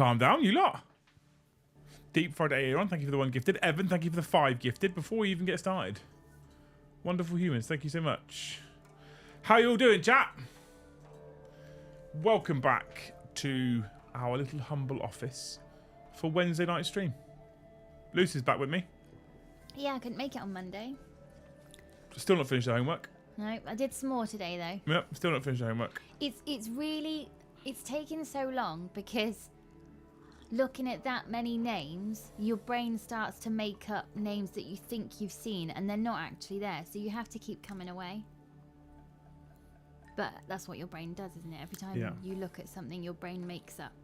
calm down, you lot. Deep Fried Aaron, thank you for the 1 gifted. Evan, thank you for the 5 gifted before we even get started. Wonderful humans, thank you so much. How you all doing, chat? Welcome back to our little humble office for Wednesday night stream. Lucy's back with me. Yeah, I couldn't make it on Monday. Still not finished the homework. No, I did some more today though. Yep, still not finished the homework. It's taken so long because looking at that many names, your brain starts to make up names that you think you've seen and they're not actually there. So you have to keep coming away. But that's what your brain does, isn't it? Every time you look at something, your brain makes up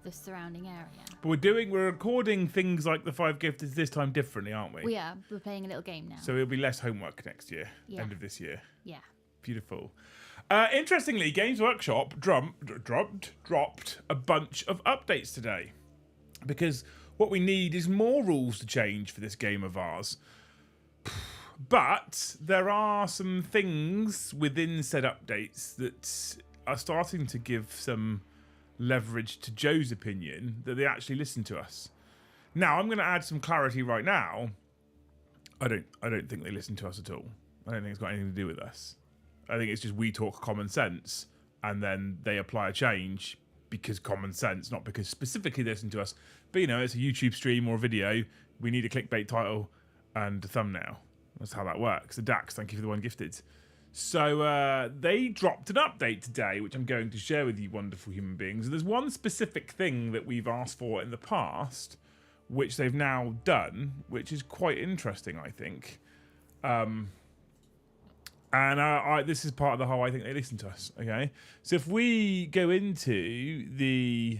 the surrounding area. But we're recording things like the 5 gifteds this time differently, aren't we? We are. We're playing a little game now. So it'll be less homework next year, end of this year. Yeah. Beautiful. Interestingly, Games Workshop dropped a bunch of updates today. Because what we need is more rules to change for this game of ours. But there are some things within said updates that are starting to give some leverage to Joe's opinion that they actually listen to us. Now, I'm going to add some clarity right now. I don't think they listen to us at all. I don't think it's got anything to do with us. I think it's just we talk common sense and then they apply a change because common sense, not because specifically they listen to us. But, you know, it's a YouTube stream or a video. We need a clickbait title and a thumbnail. That's how that works. So Dax, thank you for the 1 gifted. So they dropped an update today, which I'm going to share with you wonderful human beings. And there's one specific thing that we've asked for in the past, which they've now done, which is quite interesting, I think. This is part of the whole, I think they listen to us, okay? So if we go into the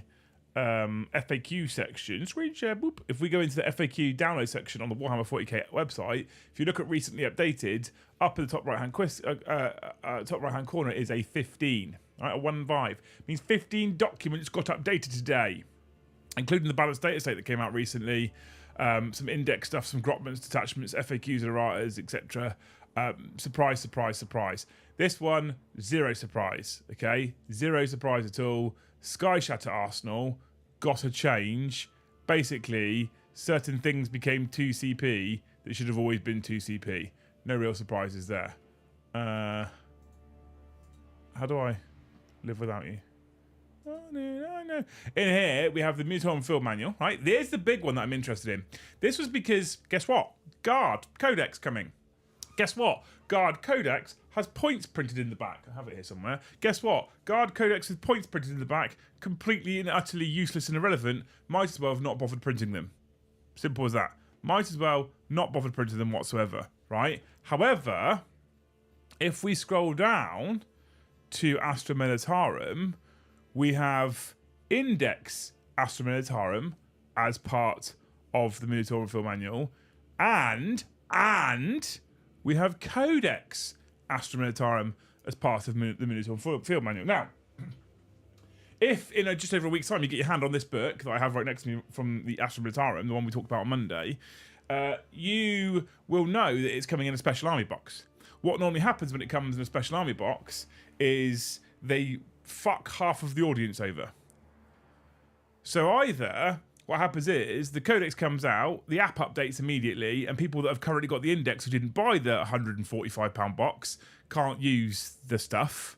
FAQ section, screen share, boop. If we go into the FAQ download section on the Warhammer 40k website, if you look at recently updated, up in the top right hand corner is a 15, right? A 1.5 means 15 documents got updated today, including the balanced data state that came out recently, some index stuff, some grotments, detachments, FAQs, erratas, etc. Surprise, surprise, surprise. This one, zero surprise. Okay, zero surprise at all. Sky Shatter Arsenal got a change. Basically, certain things became 2CP that should have always been 2CP. No real surprises there. How do I live without you? Oh, no. In here, we have the Minotaur Field Manual, right? There's the big one that I'm interested in. This was because, guess what? Guard Codex coming. Guess what? Guard Codex has points printed in the back. I have it here somewhere. Guess what? Guard Codex with points printed in the back, completely and utterly useless and irrelevant. Might as well have not bothered printing them. Simple as that. Might as well not bothered printing them whatsoever, right? However, if we scroll down to Astra Militarum, we have Index Astra Militarum as part of the Minotaur Field Manual, and we have Codex Astra Militarum as part of the Minotaur Field Manual. Now, if in just over a week's time you get your hand on this book that I have right next to me from the Astra Militarum, the one we talked about on Monday, you will know that it's coming in a Special Army box. What normally happens when it comes in a Special Army box is they fuck half of the audience over. So either what happens is the codex comes out, the app updates immediately, and people that have currently got the index who didn't buy the £145 box can't use the stuff,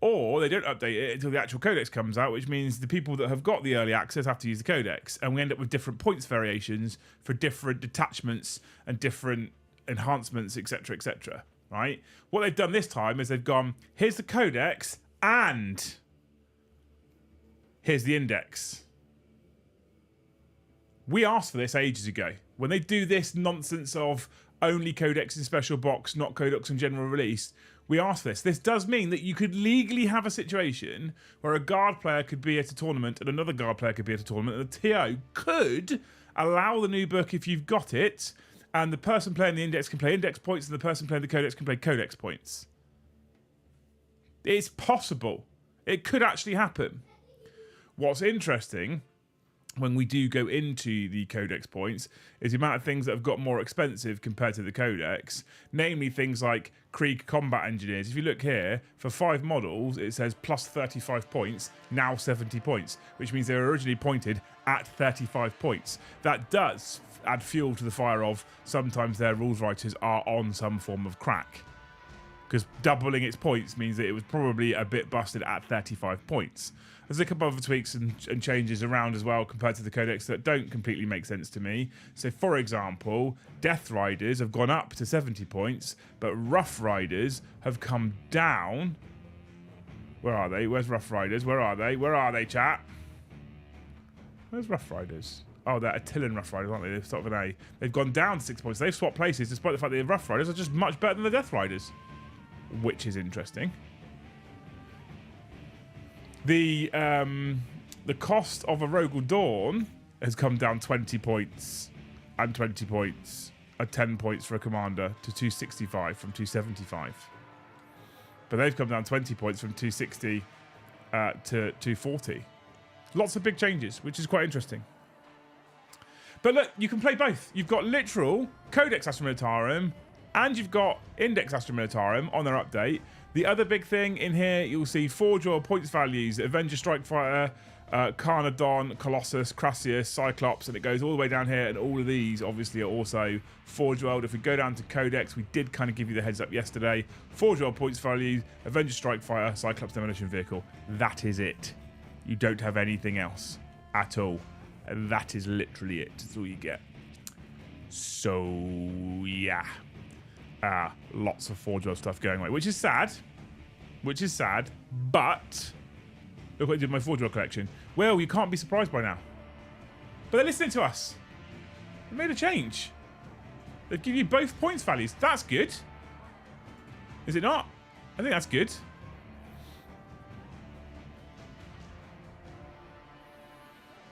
or they don't update it until the actual codex comes out, which means the people that have got the early access have to use the codex, and we end up with different points variations for different detachments and different enhancements, etc., etc. Right? What they've done this time is they've gone, here's the codex and here's the index. We asked for this ages ago. When they do this nonsense of only codex in special box, not codex in general release, we asked for this. This does mean that you could legally have a situation where a guard player could be at a tournament and another guard player could be at a tournament, and the TO could allow the new book if you've got it, and the person playing the index can play index points and the person playing the codex can play codex points. It's possible. It could actually happen. What's interesting when we do go into the codex points is the amount of things that have got more expensive compared to the codex, namely things like Krieg combat engineers. If you look here, for 5 models, it says plus 35 points, now 70 points, which means they were originally pointed at 35 points. That does add fuel to the fire of sometimes their rules writers are on some form of crack, because doubling its points means that it was probably a bit busted at 35 points. There's a couple of other tweaks and changes around as well compared to the codex that don't completely make sense to me. So, for example, Death Riders have gone up to 70 points, but Rough Riders have come down. Where are they? Where's Rough Riders? Where are they? Where are they, chat? Where's Rough Riders? Oh, they're Attilan Rough Riders, aren't they? They start with an A. They've gone down to 6 points. They've swapped places, despite the fact that the Rough Riders are just much better than the Death Riders, which is interesting. The cost of a Rogal Dawn has come down 20 points and 20 points and 10 points for a commander to 265 from 275. But they've come down 20 points from 260 to 240. Lots of big changes, which is quite interesting. But look, you can play both. You've got literal Codex Astra Militarum and you've got Index Astra Militarum on their update. The other big thing in here, you'll see Forge World points values, Avenger Strike Fighter, Carnodon, Colossus, Crassius, Cyclops, and it goes all the way down here, and all of these obviously are also Forge World. If we go down to Codex, we did kind of give you the heads up yesterday. Forge World points values, Avenger Strike Fighter, Cyclops Demolition Vehicle. That is it. You don't have anything else at all. And that is literally it. That's all you get. So, yeah. Lots of Forge World stuff going away, which is sad. But look what I did with my Forge World collection. Well, you can't be surprised by now. But they're listening to us. They made a change. They give you both points values. That's good. Is it not? I think that's good.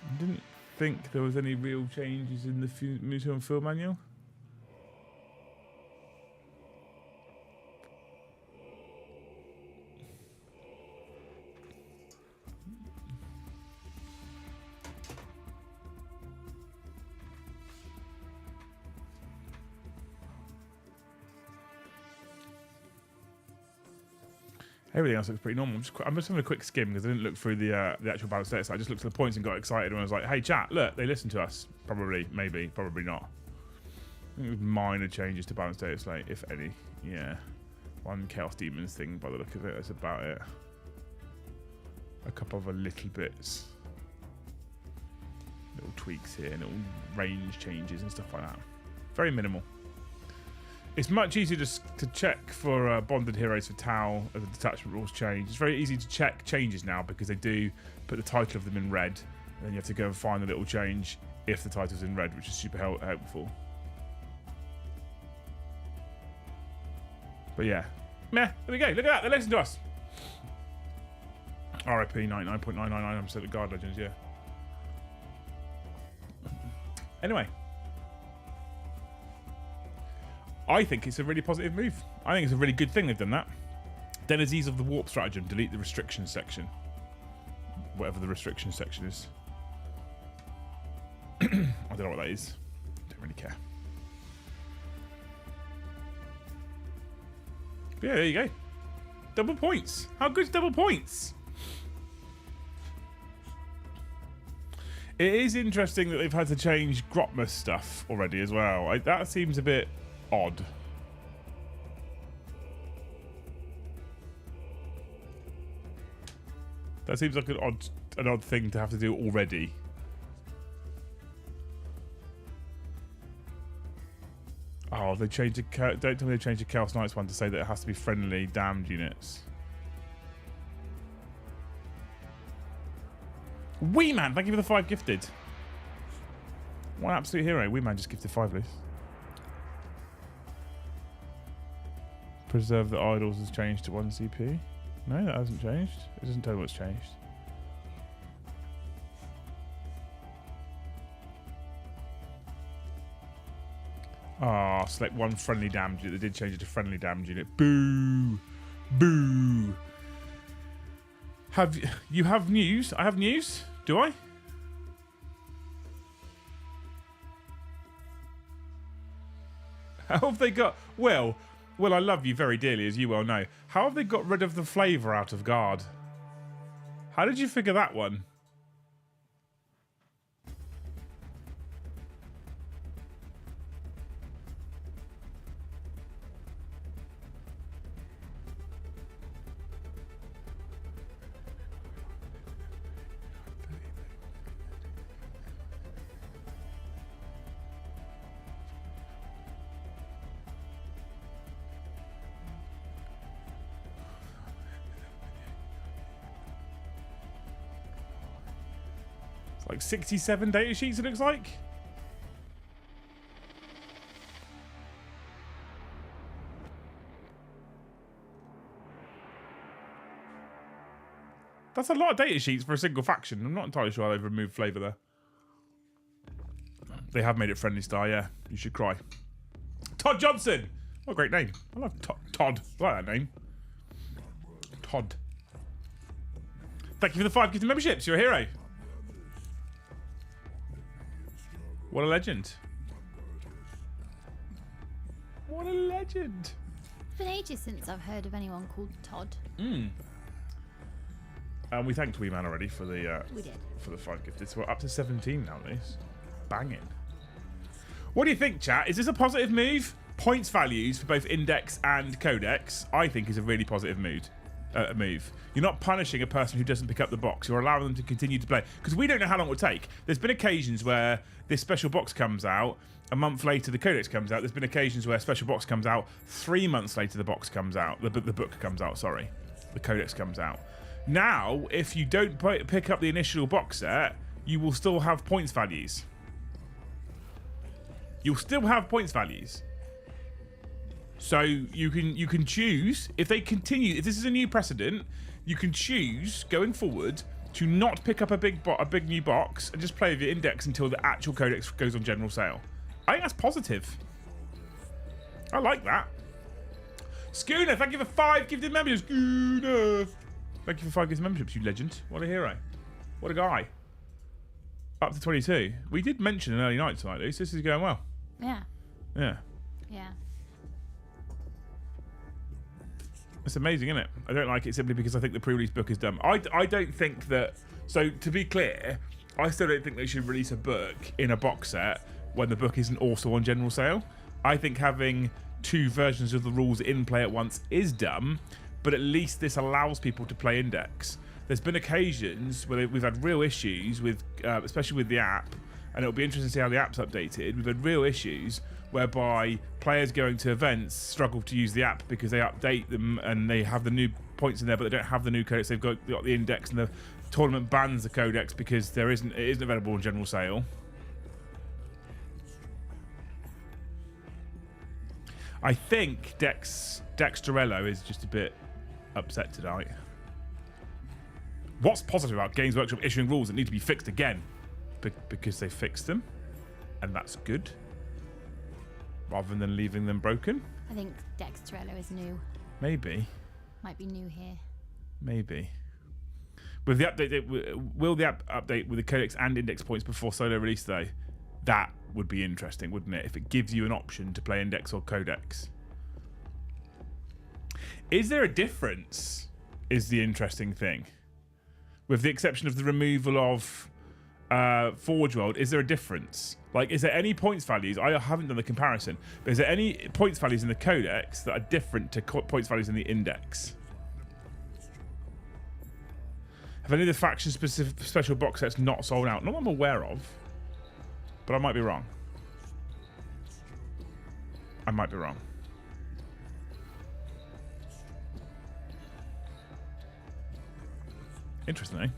I didn't think there was any real changes in the museum field manual. Everything else looks pretty normal. I'm just having a quick skim because I didn't look through the actual balance status. I just looked at the points and got excited when I was like, hey, chat, look, they listen to us. Probably, maybe, probably not. I think it was minor changes to balance status, like, if any. Yeah. One Chaos Demons thing by the look of it. That's about it. A couple of little bits. Little tweaks here, little range changes and stuff like that. Very minimal. It's much easier to check for bonded heroes for Tau as the detachment rules change. It's very easy to check changes now because they do put the title of them in red, and then you have to go and find the little change if the title's in red, which is super helpful. But yeah, meh. There we go. Look at that. They listen to us. RIP 99.999% of Guard Legends. Yeah. Anyway. I think it's a really positive move. I think it's a really good thing they've done that. Denizes of the Warp Stratagem. Delete the restrictions section. Whatever the restrictions section is. I don't know what that is. Don't really care. But yeah, there you go. Double points. How good's double points? It is interesting that they've had to change Grotmus stuff already as well. That seems a bit odd. That seems like an odd thing to have to do already. Oh, they changed the don't tell me they changed the Chaos Knights one to say that it has to be friendly damned units. Wee Man, thank you for the 5 gifted. What an absolute hero. Wee Man just gifted 5 loose. Preserve the idols has changed to 1 CP. No, that hasn't changed. It doesn't tell you what's changed. Ah, select 1 friendly damage unit. They did change it to friendly damage unit. Boo! Boo! You have news? I have news? Do I? How have they got... Will, I love you very dearly, as you well know. How have they got rid of the flavour out of Guard? How did you figure that one? Like 67 data sheets, it looks like. That's a lot of data sheets for a single faction. I'm not entirely sure how they've removed flavour there. They have made it friendly star, yeah. You should cry. Todd Johnson! What a great name. I love Todd. I like that name. Todd. Thank you for the 5 gifted memberships. You're a hero. What a legend. What a legend. It's been ages since I've heard of anyone called Todd. And we thanked Wee Man already for the We did. for the 5 gifted. So we're up to 17 now, Liz. Banging. What do you think, chat? Is this a positive move? Points values for both Index and Codex, I think, is a really positive move. You're not punishing a person who doesn't pick up the box. You're allowing them to continue to play. Because we don't know how long it will take. There's been occasions where this special box comes out, a month later the Codex comes out. There's been occasions where a special box comes out, 3 months later the box comes out. The book comes out, sorry. The Codex comes out. Now, if you don't pick up the initial box set, you will still have points values. You'll still have points values. So you can choose, if they continue, if this is a new precedent, you can choose going forward to not pick up a big new box and just play with your Index until the actual Codex goes on general sale. I think that's positive. I like that. Schooner, thank you for 5 gifted memberships. Schooner. Thank you for 5 gifted memberships, you legend. What a hero. What a guy. Up to 22. We did mention an early night tonight, Luce. This is going well. Yeah. Yeah. Yeah. It's amazing, isn't it? I don't like it simply because I think the pre-release book is dumb. I don't think that... So, to be clear, I still don't think they should release a book in a box set when the book isn't also on general sale. I think having 2 versions of the rules in play at once is dumb, but at least this allows people to play Index. There's been occasions where we've had real issues with, especially with the app, and it'll be interesting to see how the app's updated. We've had real issues whereby players going to events struggle to use the app because they update them and they have the new points in there, but they don't have the new codex. They've got the Index, and the tournament bans the codex because it isn't available on general sale. I think Dexterello is just a bit upset tonight. What's positive about Games Workshop issuing rules that need to be fixed again? Because they fixed them, and that's good, rather than leaving them broken. I think Dexterello is new. Maybe. Might be new here. Maybe. With the update, will the app update with the Codex and Index points before solo release though? That would be interesting, wouldn't it? If it gives you an option to play Index or Codex. Is there a difference? Is the interesting thing. With the exception of the removal of Forge World, is there a difference? Like, is there any points values? I haven't done the comparison, but is there any points values in the Codex that are different to points values in the Index? Have any of the faction-specific special box sets not sold out? Not that I'm aware of, but I might be wrong. I might be wrong. Interesting, eh?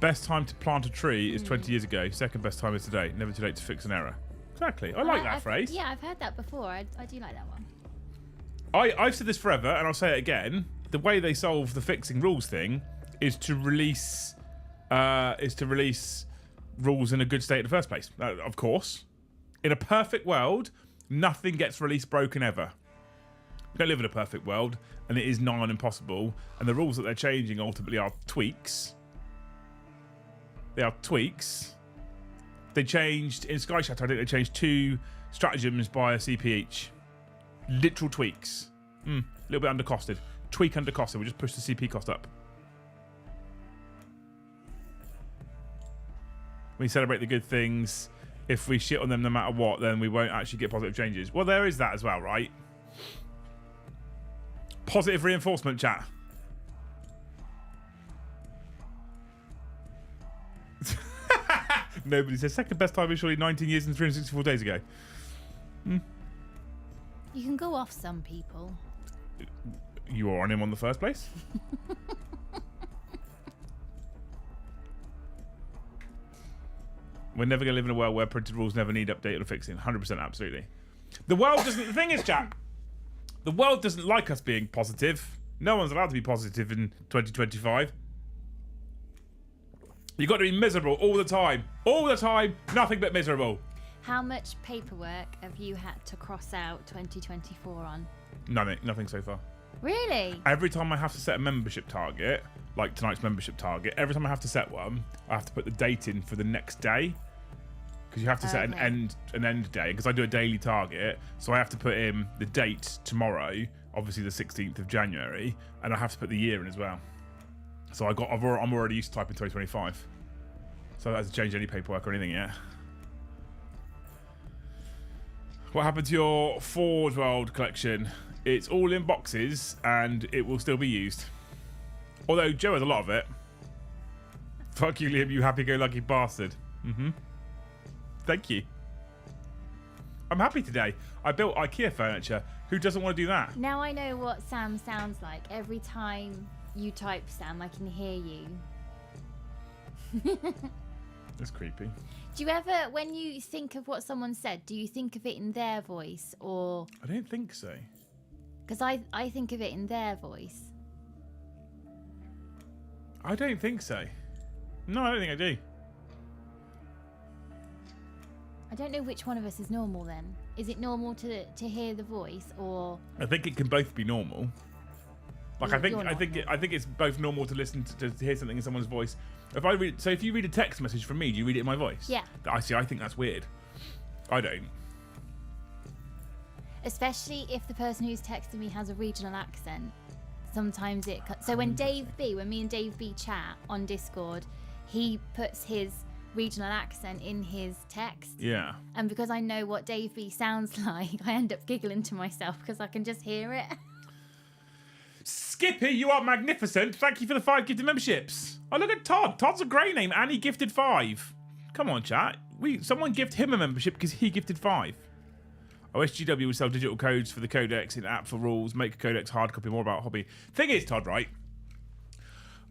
Best time to plant a tree is 20 years ago. Second best time is today. Never too late to fix an error. Exactly. I like that phrase. Yeah, I've heard that before. I do like that one. I've said this forever, and I'll say it again. The way they solve the fixing rules thing is to release rules in a good state in the first place. Of course. In a perfect world, nothing gets released broken ever. We don't live in a perfect world, and it is nigh on impossible. And the rules that they're changing ultimately are tweaks. They are tweaks. They changed in Sky Shatter. I think they changed 2 stratagems by a CP each. Literal tweaks. A little bit undercosted. Tweak undercosted. We'll just push the CP cost up. We celebrate the good things. If we shit on them no matter what, then we won't actually get positive changes. Well, there is that as well, right? Positive reinforcement, chat. Nobody says second best time is surely 19 years and 364 days ago. You can go off some people. You were on him on the first place? We're never going to live in a world where printed rules never need updating or fixing. 100% absolutely. The world doesn't... The thing is, chat, the world doesn't like us being positive. No one's allowed to be positive in 2025. You've got to be miserable all the time. All the time, nothing but miserable. How much paperwork have you had to cross out 2024 on? Nothing so far. Really? Every time I have to set a membership target, like tonight's membership target, every time I have to set one, I have to put the date in for the next day. Because you have to set an end day. Because I do a daily target, so I have to put in the date tomorrow, obviously the 16th of January, and I have to put the year in as well. So I'm already used to typing 2025. So that hasn't changed any paperwork or anything yet. What happened to your Forge World collection? It's all in boxes and it will still be used. Although Joe has a lot of it. Fuck you, Liam, you happy-go-lucky bastard. Thank you. I'm happy today. I built IKEA furniture. Who doesn't want to do that? Now I know what Sam sounds like. Every time you type Sam, I can hear you. That's creepy. Do you ever, when you think of what someone said, do you think of it in their voice or... I don't think so. Because I think of it in their voice. I don't think so. No, I don't think I do. I don't know which one of us is normal then. Is it normal to hear the voice or... I think it can both be normal. Like I think it's both normal to listen to hear something in someone's voice. If you read a text message from me, do you read it in my voice? Yeah. I think that's weird. I don't. Especially if the person who's texting me has a regional accent. Sometimes it... So when me and Dave B chat on Discord, he puts his regional accent in his text. Yeah. And because I know what Dave B sounds like, I end up giggling to myself because I can just hear it. Skippy, you are magnificent. Thank you for the 5 gifted memberships. Oh, look at Todd. Todd's a great name and he gifted 5. Come on, chat. Someone gift him a membership because he gifted 5. OSGW will sell digital codes for the codex in app for rules, make a codex hard copy, more about hobby. Thing is, Todd, right?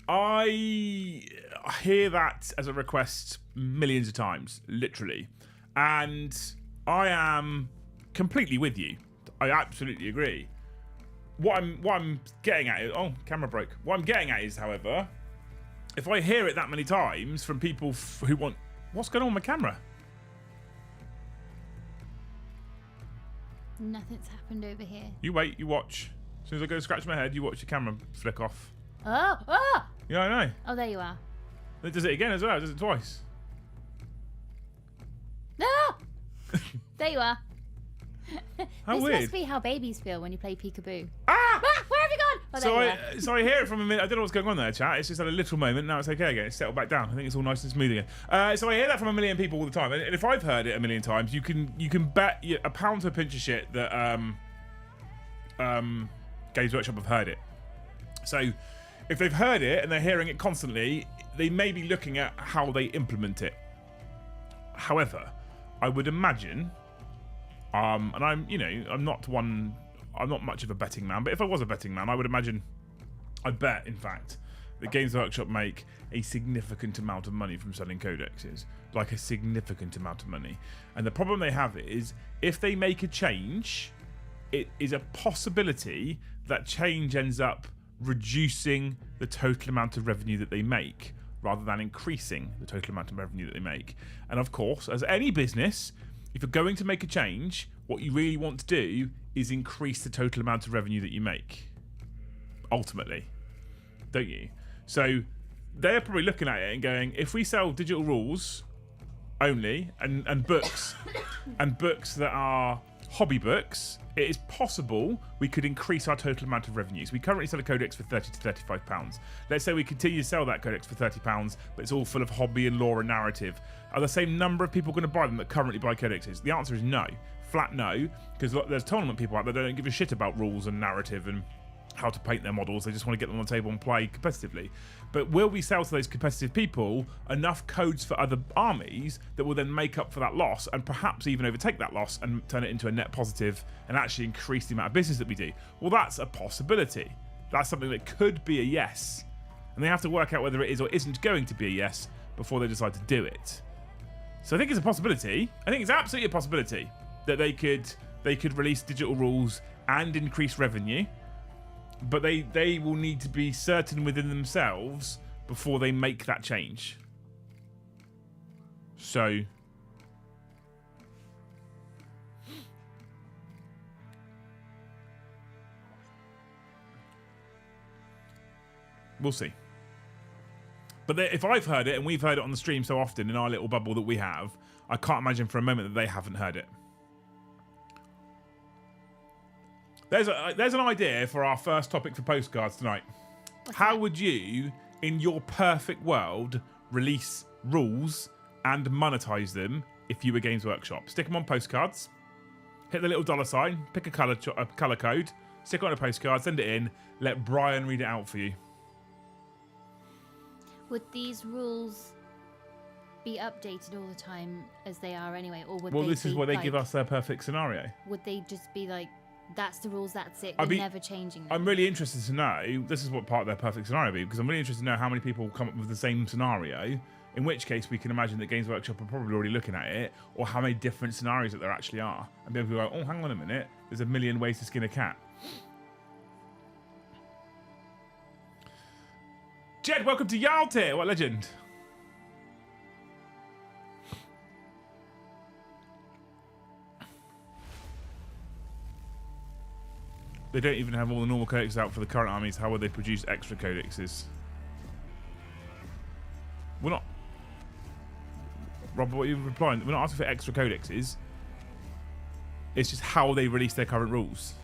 I hear that as a request millions of times, literally. And I am completely with you. I absolutely agree. What I'm getting at is... Oh, camera broke. What I'm getting at is, however, if I hear it that many times from people who want... What's going on with my camera? Nothing's happened over here. You wait, you watch. As soon as I go to scratch my head, you watch the camera flick off. Oh! Oh! Yeah, I know. Oh, there you are. It does it again as well. It does it twice. Ah! There you are. How this weird. must be how babies feel when you play peekaboo. Ah! Ah! Where have you gone? Oh, there you are. So I hear it from a minute. I don't know what's going on there, chat. It's just had a little moment. Now it's okay again. It's settled back down. I think it's all nice and smooth again. So I hear that from a million people all the time. And if I've heard it a million times, you can bet a pound to a pinch of shit that Games Workshop have heard it. So if they've heard it and they're hearing it constantly, they may be looking at how they implement it. However, I would imagine, and I'm not much of a betting man, but if I was a betting man, I'd bet, in fact, that Games Workshop make a significant amount of money from selling codexes. Like a significant amount of money. And the problem they have is, if they make a change, it is a possibility that change ends up reducing the total amount of revenue that they make, rather than increasing the total amount of revenue that they make. And of course, as any business, if you're going to make a change, what you really want to do is increase the total amount of revenue that you make. Ultimately. Don't you? So they're probably looking at it and going, if we sell digital rules only and books and books that are hobby books, it is possible we could increase our total amount of revenues. We currently sell a codex for £30 to £35. Let's say we continue to sell that codex for £30, but it's all full of hobby and lore and narrative. Are the same number of people going to buy them that currently buy codexes? The answer is no. Flat no, because there's tournament people out there that don't give a shit about rules and narrative and how to paint their models. They just want to get them on the table and play competitively. But will we sell to those competitive people enough codes for other armies that will then make up for that loss and perhaps even overtake that loss and turn it into a net positive and actually increase the amount of business that we do? Well, that's a possibility. That's something that could be a yes. And they have to work out whether it is or isn't going to be a yes before they decide to do it. So I think it's a possibility. I think it's absolutely a possibility that they could release digital rules and increase revenue. But they will need to be certain within themselves before they make that change. So we'll see. But if I've heard it, and we've heard it on the stream so often in our little bubble that we have, I can't imagine for a moment that they haven't heard it. There's an idea for our first topic for postcards tonight. How would you, in your perfect world, release rules and monetize them if you were Games Workshop? Stick them on postcards, hit the little $sign, pick a color code, stick it on a postcard, send it in, let Brian read it out for you. Would these rules be updated all the time as they are anyway, or would Well, they this is be where they like, give us their perfect scenario. Would they just be like, that's the rules, that's it, we're never changing them? I'm really interested to know, this is what part of their perfect scenario be, because I'm really interested to know how many people come up with the same scenario, in which case we can imagine that Games Workshop are probably already looking at it, or how many different scenarios that there actually are, and be able to go, oh, hang on a minute, there's a million ways to skin a cat. Jed, welcome to Yaltir, what legend? They don't even have all the normal codexes out for the current armies. How would they produce extra codexes? We're not... Rob, what are you replying? We're not asking for extra codexes. It's just how they release their current rules.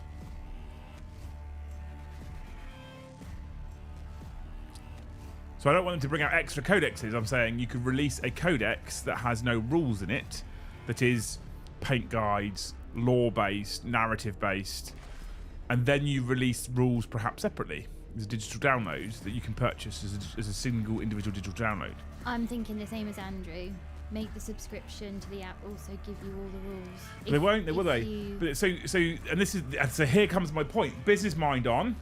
So I don't want them to bring out extra codexes. I'm saying you could release a codex that has no rules in it, that is paint guides, lore-based, narrative-based, and then you release rules perhaps separately as a digital download that you can purchase as a single individual digital download. I'm thinking the same as Andrew. Make the subscription to the app also give you all the rules. They won't, will they? But so here comes my point. Business mind on,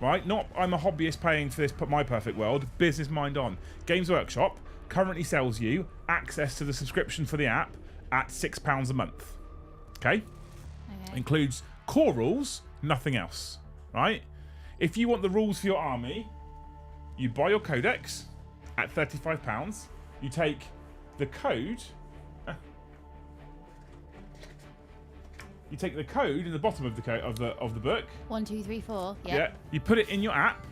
right? Not I'm a hobbyist paying for this, my perfect world. Business mind on. Games Workshop currently sells you access to the subscription for the app at £6 a month. Okay? Includes core rules, nothing else, right? If you want the rules for your army, you buy your codex at £35. You take the code. You take the code in the bottom of the book. 1, 2, 3, 4. Yep. Yeah. You put it in your app.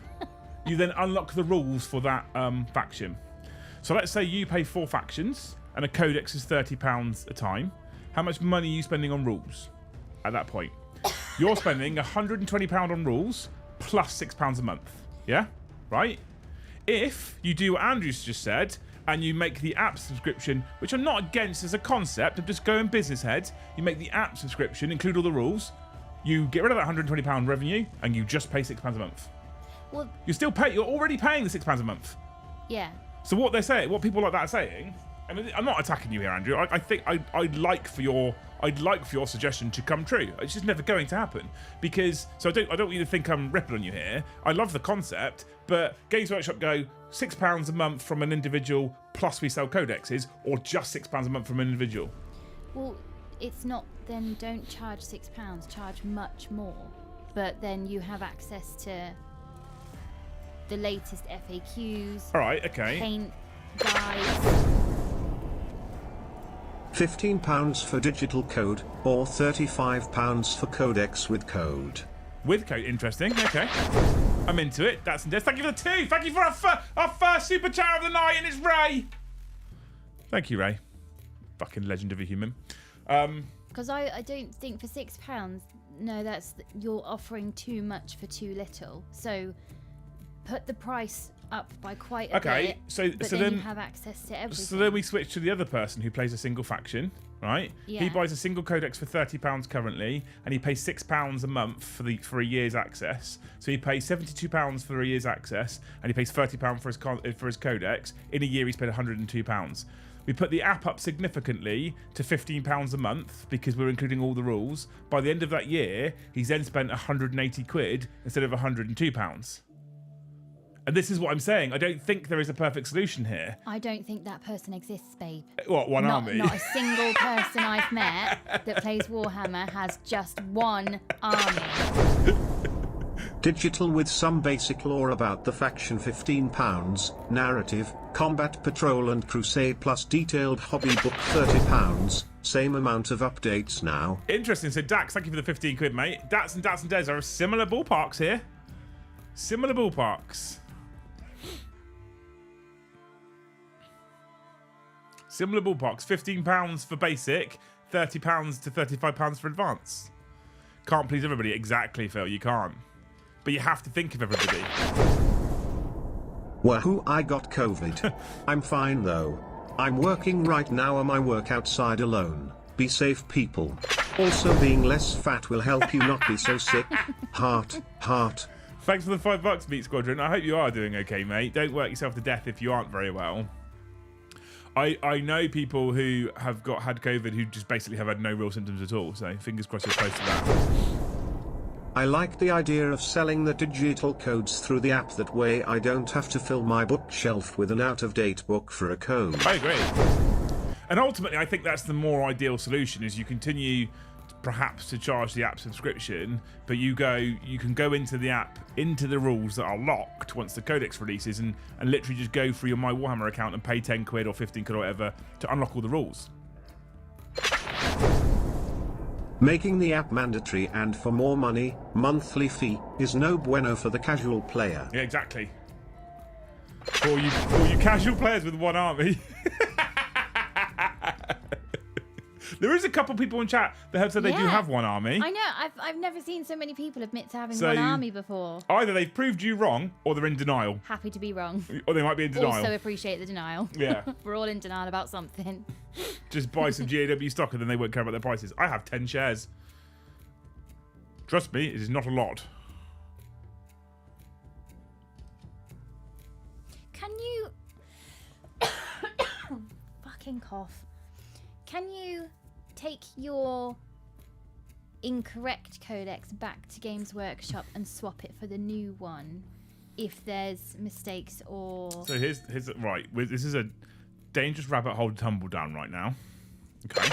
You then unlock the rules for that faction. So let's say you pay 4 factions and a codex is £30 a time. How much money are you spending on rules at that point? You're spending £120 on rules plus £6 a month. Yeah? Right? If you do what Andrew's just said and you make the app subscription, which I'm not against as a concept, I'm just going business head, you make the app subscription, include all the rules, you get rid of that £120 revenue and you just pay £6 a month. Well, you're already paying the £6 a month. Yeah. So what they're saying, what people like that are saying, and I'm not attacking you here, Andrew. I think I'd like for your suggestion to come true. It's just never going to happen because. So I don't want you to think I'm ripping on you here. I love the concept, but Games Workshop go £6 a month from an individual plus we sell codexes, or just £6 a month from an individual. Well, it's not. Then don't charge £6. Charge much more, but then you have access to the latest FAQs. All right. Okay. Paint guides. £15 for digital code, or £35 for codex with code. With code, interesting. Okay, I'm into it. That's thank you for the 2. Thank you for our first super chat of the night, and it's Ray. Thank you, Ray. Fucking legend of a human. Because I don't think for £6, no, you're offering too much for too little. So put the price up by quite a bit. So then you have access to everything. So then we switch to the other person who plays a single faction, right? Yeah. He buys a single codex for £30 currently, and he pays £6 a month for a year's access. So he pays £72 for a year's access, and he pays £30 for his codex. In a year, he's paid £102. We put the app up significantly to £15 a month because we're including all the rules. By the end of that year, he's then spent 180 quid instead of £102. And this is what I'm saying. I don't think there is a perfect solution here. I don't think that person exists, babe. What, one army? Not a single person I've met that plays Warhammer has just one army. Digital with some basic lore about the faction £15, narrative, combat patrol and crusade plus detailed hobby book £30, same amount of updates now. Interesting. So Dax, thank you for the 15 quid, mate. Dats and Des are similar ballparks here. Similar ballparks. Similar ballparks. £15 for basic, £30 to £35 for advance. Can't please everybody. Exactly, Phil. You can't. But you have to think of everybody. Wahoo, I got COVID. I'm fine though. I'm working right now and I work outside alone. Be safe, people. Also, being less fat will help you not be so sick. Heart. Thanks for the $5, Meat Squadron. I hope you are doing okay, mate. Don't work yourself to death if you aren't very well. I know people who have had COVID who just basically have had no real symptoms at all. So fingers crossed you're close to that. I like the idea of selling the digital codes through the app. That way I don't have to fill my bookshelf with an out-of-date book for a code. I agree. And ultimately, I think that's the more ideal solution, is you continue perhaps to charge the app subscription, but you can go into the app, into the rules that are locked once the codex releases, and literally just go through your My Warhammer account and pay 10 quid or 15 quid or whatever to unlock all the rules. Making the app mandatory and for more money, monthly fee, is no bueno for the casual player. Yeah, exactly. For you casual players with one army. There is a couple people in chat that have said they do have one army. I know. I've never seen so many people admit to having one army before. Either they've proved you wrong, or they're in denial. Happy to be wrong. Or they might be in denial. Also appreciate the denial. Yeah. We're all in denial about something. Just buy some GAW stock and then they won't care about their prices. I have 10 shares. Trust me, it is not a lot. Can you... Fucking cough. Can you take your incorrect codex back to Games Workshop and swap it for the new one if there's mistakes or... So here's right. This is a dangerous rabbit hole to tumble down right now. Okay.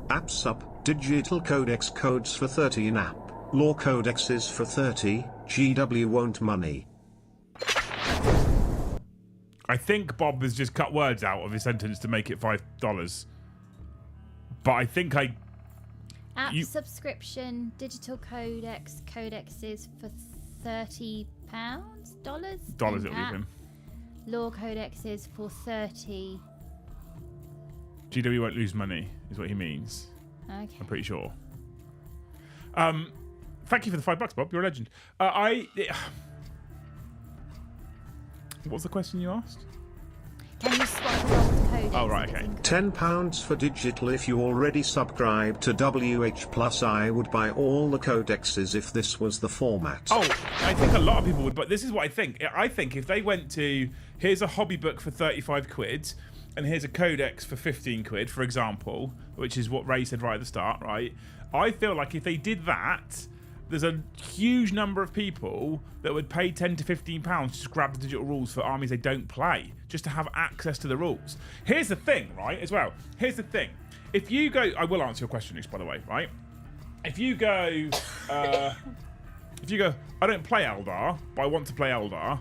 Apps up, digital codex codes for 30 in app. Lore codexes for 30, GW won't money. I think Bob has just cut words out of his sentence to make it $5. But I think App subscription, digital codexes for £30? Dollars it'll be him. Lore codexes for 30. GW won't lose money, is what he means. Okay. I'm pretty sure. Thank you for the $5, Bob. You're a legend. What's the question you asked? Can you swap an old codex? Oh, right, okay. £10 for digital if you already subscribe to WH+. I would buy all the codexes if this was the format. Oh, I think a lot of people would, but this is what I think. I think if they went to, here's a hobby book for 35 quid, and here's a codex for 15 quid, for example, which is what Ray said right at the start, right? I feel like if they did that, there's a huge number of people that would pay 10 to 15 pounds to just grab the digital rules for armies they don't play, just to have access to the rules. Here's the thing, right, as well. Here's the thing. If you go... I will answer your question, Nick, by the way, right? If you go... I don't play Eldar, but I want to play Eldar,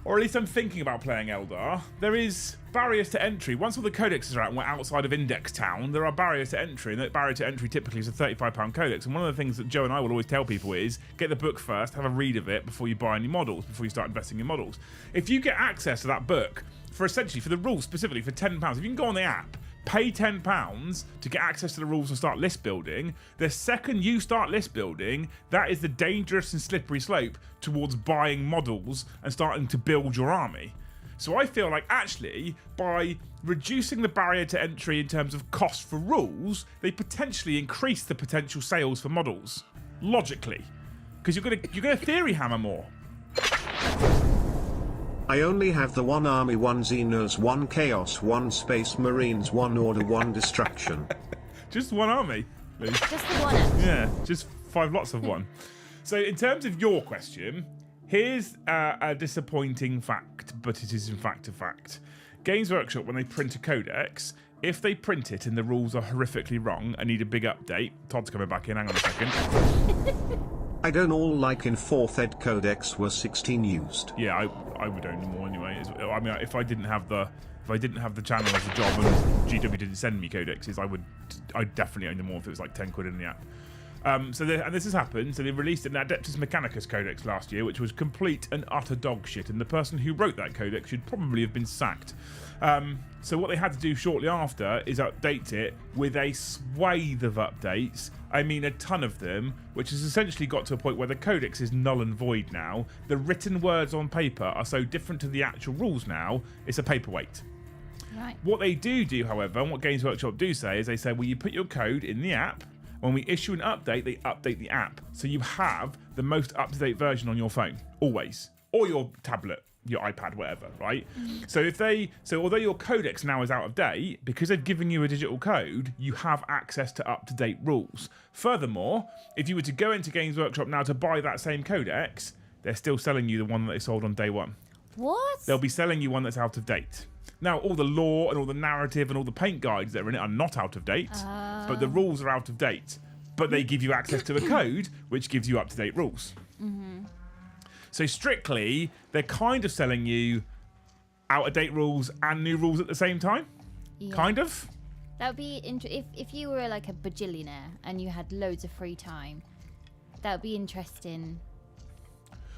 or at least I'm thinking about playing Eldar, there is barriers to entry. Once all the codexes are out and we're outside of Index Town, there are barriers to entry, and that barrier to entry typically is a £35 codex. And one of the things that Joe and I will always tell people is get the book first, have a read of it before you buy any models, before you start investing in models. If you get access to that book for essentially, for the rules specifically, for £10, if you can go on the app, pay £10 to get access to the rules and start list building. The second you start list building, that is the dangerous and slippery slope towards buying models and starting to build your army. So I feel like actually by reducing the barrier to entry in terms of cost for rules, they potentially increase the potential sales for models. Logically. Because you're gonna theory hammer more. I only have the 1 army, 1 Xenos, 1 Chaos, 1 Space Marines, 1 Order, 1 Distraction. Just 1 army, Lee. Just the one. Yeah, just 5 lots of 1. So in terms of your question, here's a disappointing fact, but it is in fact a fact. Games Workshop, when they print a codex, if they print it and the rules are horrifically wrong and need a big update, Todd's coming back in, hang on a second. I don't all like in 4th ed codex was 16 used. Yeah, I would own them more anyway. I mean, if I didn't have the channel as a job and GW didn't send me codexes, I'd definitely own them more if it was like 10 quid in the app. And this has happened. So they released an Adeptus Mechanicus codex last year, which was complete and utter dog shit. And the person who wrote that codex should probably have been sacked. So what they had to do shortly after is update it with a swathe of updates. I mean, a ton of them, which has essentially got to a point where the codex is null and void now. The written words on paper are so different to the actual rules now, it's a paperweight. Right. What they do, however, and what Games Workshop do say is they say, well, you put your code in the app. When we issue an update, they update the app. So you have the most up-to-date version on your phone, always. Or your tablet, your iPad, whatever, right? So although your codex now is out of date, because they've given you a digital code, you have access to up-to-date rules. Furthermore, if you were to go into Games Workshop now to buy that same codex, they're still selling you the one that they sold on day one. What? They'll be selling you one that's out of date. Now, all the lore and all the narrative and all the paint guides that are in it are not out of date, but the rules are out of date. But they give you access to a code which gives you up-to-date rules. Mm-hmm. So strictly, they're kind of selling you out-of-date rules and new rules at the same time. Yeah. Kind of. That would be if you were like a bajillionaire and you had loads of free time. That would be interesting.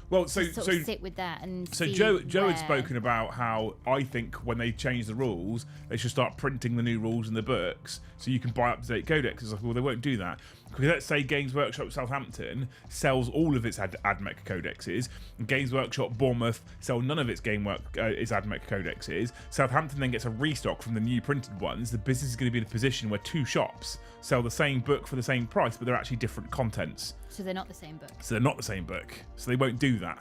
Well, so sit with that and so Joe had spoken about how I think when they change the rules, they should start printing the new rules in the books so you can buy up-to-date codexes. Like, well, they won't do that because let's say Games Workshop Southampton sells all of its AdMech codexes, and Games Workshop Bournemouth sell none of its its AdMech codexes. Southampton then gets a restock from the new printed ones. The business is going to be in a position where 2 shops sell the same book for the same price, but they're actually different contents. So they're not the same book. So they won't do that.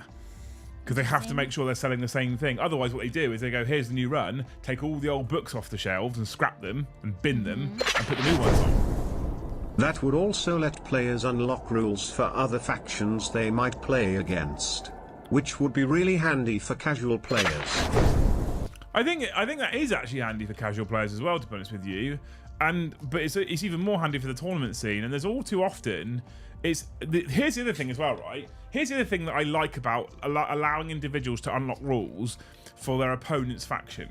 Because they have to make sure they're selling the same thing. Otherwise, what they do is they go, here's the new run, take all the old books off the shelves and scrap them and bin them and put the new ones on. That would also let players unlock rules for other factions they might play against, which would be really handy for casual players. I think that is actually handy for casual players as well, to be honest with you. But it's even more handy for the tournament scene. And there's all too often... Here's the other thing as well, right? Here's the other thing that I like about allowing individuals to unlock rules for their opponent's faction.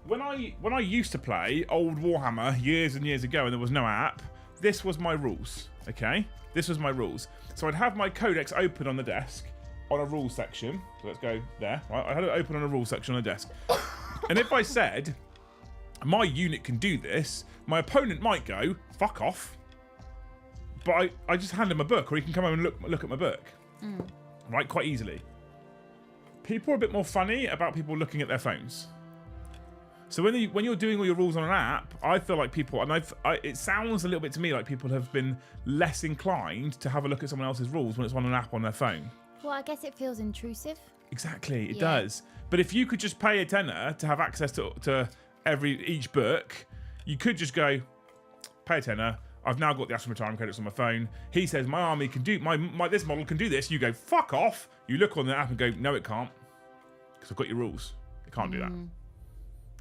When I used to play old Warhammer years and years ago and there was no app, this was my rules, okay? This was my rules. So I'd have my codex open on the desk on a rules section. So let's go there, right? I had it open on a rules section on the desk. And if I said, my unit can do this, my opponent might go, fuck off. But I just hand him a book, or he can come over and look at my book. Right, quite easily. People are a bit more funny about people looking at their phones. So when you're doing all your rules on an app, I feel like people, and it sounds a little bit to me like people have been less inclined to have a look at someone else's rules when it's on an app on their phone. Well, I guess it feels intrusive. Exactly, it does. But if you could just pay a tenner to have access to each book, you could just go, pay a tenner. I've now got the Astronomer Time credits on my phone. He says my army can do this model can do this. You go fuck off. You look on the app and go no, it can't, because I've got your rules. It can't do that.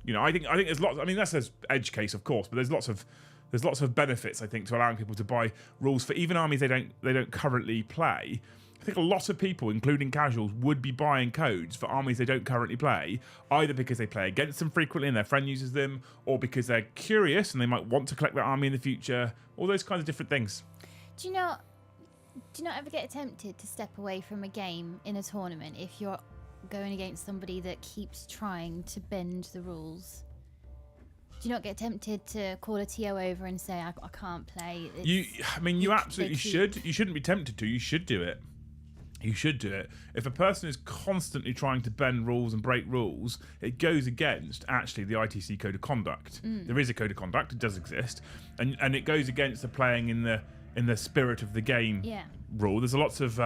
You know, I think there's lots. I mean, that's an edge case, of course, but there's lots of benefits I think to allowing people to buy rules for even armies they don't currently play. I think a lot of people, including casuals, would be buying codes for armies they don't currently play, either because they play against them frequently and their friend uses them, or because they're curious and they might want to collect that army in the future, all those kinds of different things. Do you not ever get tempted to step away from a game in a tournament if you're going against somebody that keeps trying to bend the rules? Do you not get tempted to call a TO over and say, I can't play? You absolutely should. You shouldn't be tempted to. You should do it. You should do it. If a person is constantly trying to bend rules and break rules, it goes against actually the ITC code of conduct. There is a code of conduct; it does exist, and it goes against the playing in the spirit of the game rule. There's lots of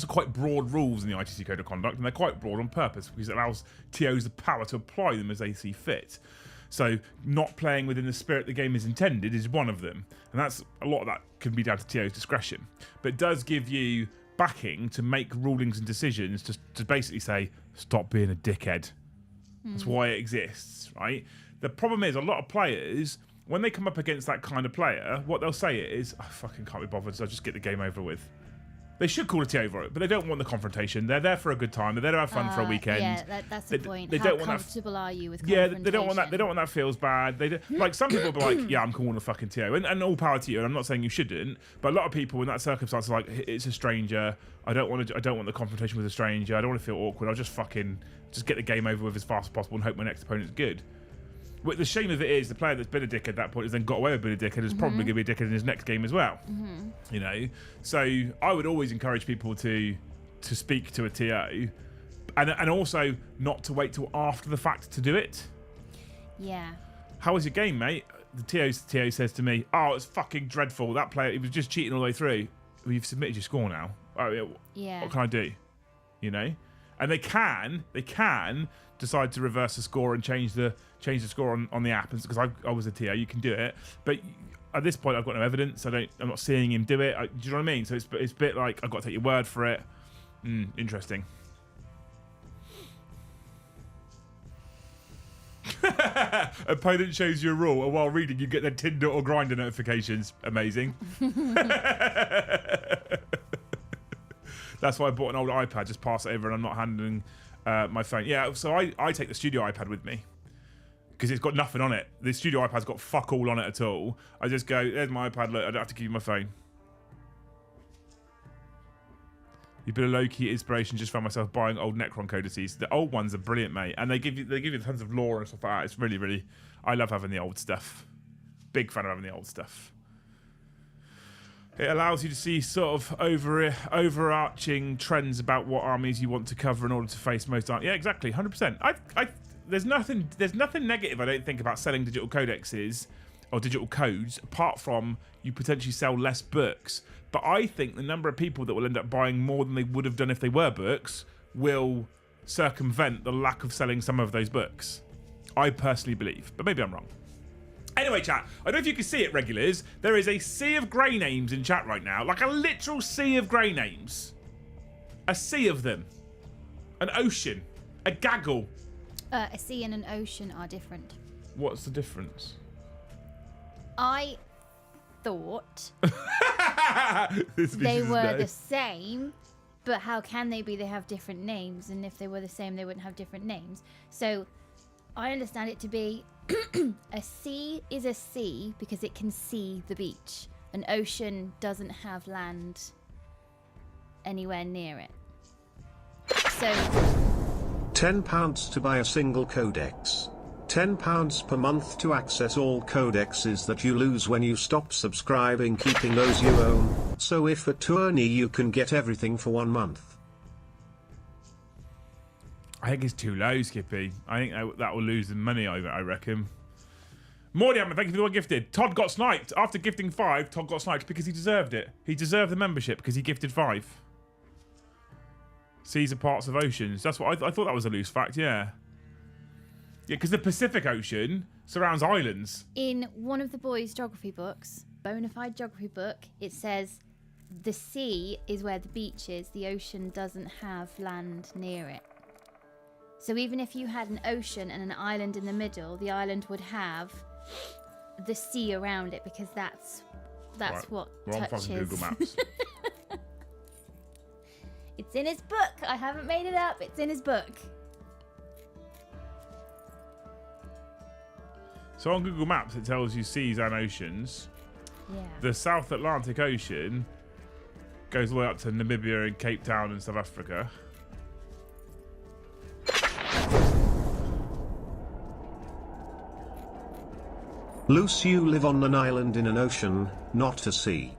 quite broad rules in the ITC code of conduct, and they're quite broad on purpose because it allows TOs the power to apply them as they see fit. So not playing within the spirit the game is intended is one of them, and that's a lot of that can be down to TO's discretion, but it does give you backing to make rulings and decisions to basically say, stop being a dickhead. That's why it exists, right? The problem is a lot of players, when they come up against that kind of player, what they'll say is, I fucking can't be bothered, so I'll just get the game over with. They should call a TA over it, but they don't want the confrontation. They're there for a good time. They're there to have fun for a weekend. Yeah, that's the point. They How don't want comfortable are you with Yeah, confrontation? they don't want that. They don't want that feels bad. Like some people will be like, yeah, I'm calling a fucking TO, and all power to you. And I'm not saying you shouldn't, but a lot of people in that circumstance are like, it's a stranger. I don't want the confrontation with a stranger. I don't want to feel awkward. I'll just get the game over with as fast as possible and hope my next opponent's good. But the shame of it is the player that's been a dickhead at that point has then got away with being a dickhead is probably going to be a dickhead in his next game as well. You know, so I would always encourage people to speak to a TO, and also not to wait till after the fact to do it. Yeah. How was your game, mate? The TO says to me, "Oh, it's fucking dreadful. That player, he was just cheating all the way through." Well, you've submitted your score now. Oh, yeah. What can I do? You know, and they can decide to reverse the score and change the score on the app, because I was a TO. You can do it, but at this point I've got no evidence. I'm not seeing him do it. Do you know what I mean? So it's a bit like I've got to take your word for it. Interesting. Opponent shows you a rule, and while reading you get their Tinder or Grindr notifications. Amazing. That's why I bought an old iPad. Just pass it over, and I'm not handling my phone. Yeah, so I take the studio iPad with me because it's got nothing on it. The studio iPad's got fuck all on it at all. I just go, there's my iPad. Look, I don't have to give you my phone. You've been a low-key inspiration. Just found myself buying old Necron codices. The old ones are brilliant, mate, and they give you tons of lore and stuff like that. It's really, really. I love having the old stuff. Big fan of having the old stuff. It allows you to see sort of overarching trends about what armies you want to cover in order to face most armies. Yeah, exactly, 100%. There's nothing negative, I don't think, about selling digital codexes or digital codes, apart from you potentially sell less books. But I think the number of people that will end up buying more than they would have done if they were books will circumvent the lack of selling some of those books. I personally believe, but maybe I'm wrong. Anyway, chat, I don't know if you can see it, regulars. There is a sea of grey names in chat right now. Like a literal sea of grey names. A sea of them. An ocean. A gaggle. A sea and an ocean are different. What's the difference? I thought they were the same, but how can they be? They have different names, and if they were the same, they wouldn't have different names. So I understand it to be a sea is a sea because it can see the beach. An ocean doesn't have land anywhere near it. So £10 to buy a single codex. £10 per month to access all codexes that you lose when you stop subscribing, keeping those you own. So if a tourney you can get everything for 1 month. I think it's too low, Skippy. I think that will lose the money, I reckon. Mordiammer, thank you for the one gifted. Todd got sniped. After gifting 5, Todd got sniped because he deserved it. He deserved the membership because he gifted 5. Seas are parts of oceans. That's what I thought that was a loose fact, yeah. Yeah, because the Pacific Ocean surrounds islands. in one of the boys' geography books, bona fide geography book, it says the sea is where the beach is. The ocean doesn't have land near it. So even if you had an ocean and an island in the middle, the island would have the sea around it because that's Right. what We're on touches. fucking Google Maps. It's in his book. I haven't made it up. It's in his book. So on Google Maps, it tells you seas and oceans. Yeah. The South Atlantic Ocean goes all the way up to Namibia and Cape Town and South Africa. Luce, you live on an island in an ocean, not a sea.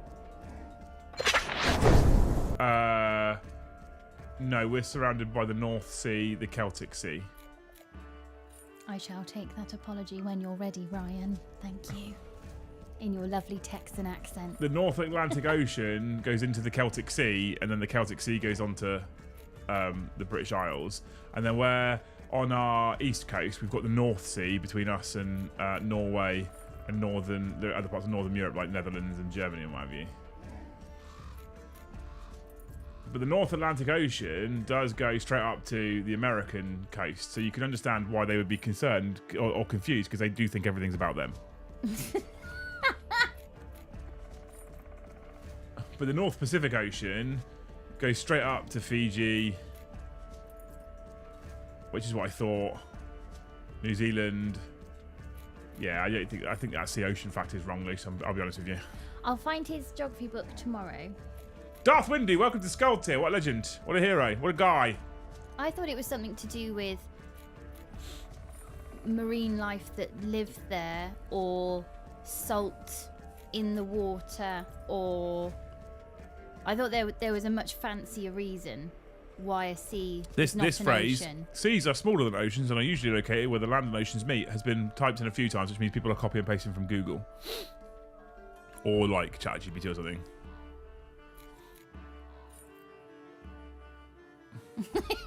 No, we're surrounded by the North Sea, the Celtic Sea. I shall take that apology when you're ready, Ryan. Thank you. In your lovely Texan accent. The North Atlantic Ocean goes into the Celtic Sea, and then the Celtic Sea goes onto the British Isles. And then we're on our east coast, we've got the North Sea between us and Norway and the other parts of Northern Europe, like Netherlands and Germany and what have you. But the North Atlantic Ocean does go straight up to the American coast, so you can understand why they would be concerned or confused, because they do think everything's about them. But the North Pacific Ocean goes straight up to Fiji, which is what I thought. New Zealand. Yeah, I think that's the ocean fact is wrong, Luce. I'll be honest with you. I'll find his geography book tomorrow. Darth Windy, welcome to Skull Tier. What a legend. What a hero. What a guy. I thought it was something to do with marine life that lived there, or salt in the water, or... I thought there was a much fancier reason why a sea is not This an phrase, ocean. seas are smaller than oceans and are usually located where the land and oceans meet, has been typed in a few times, which means people are copy and pasting from Google. Or like ChatGPT or something.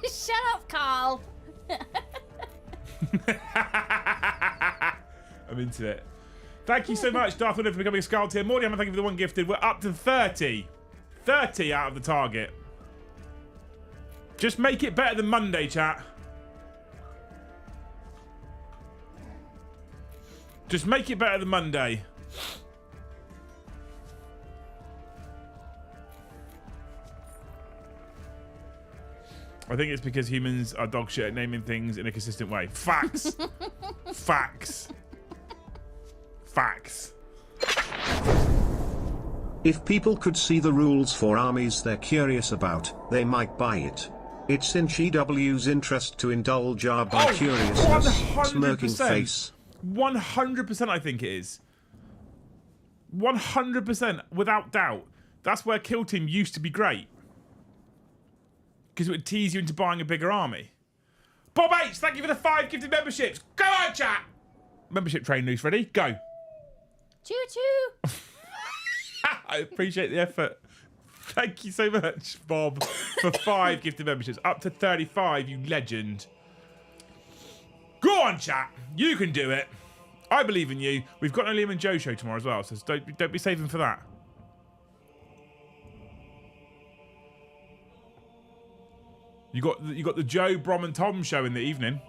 Shut up, Carl. I'm into it. Thank you so much, Darth Winner, for becoming a Skull Tier. Morty, thank you for the one gifted. We're up to 30. 30 out of the target. Just make it better than Monday, chat. Just make it better than Monday. I think it's because humans are dog shit at naming things in a consistent way. Facts. Facts. Facts. If people could see the rules for armies they're curious about, they might buy it. It's in GW's interest to indulge our bi-curiousness. 100%. Smirking face. 100% I think it is. 100% without doubt. That's where Kill Team used to be great. Because it would tease you into buying a bigger army. Bob H, thank you for the 5 gifted memberships. Go on, chat. Membership train loose, ready? Go. Choo choo. I appreciate the effort. Thank you so much, Bob, for 5 gifted memberships. Up to 35, you legend. Go on, chat. You can do it. I believe in you. We've got a Liam and Joe show tomorrow as well, so don't be saving for that. You got the Joe, Brom and Tom show in the evening.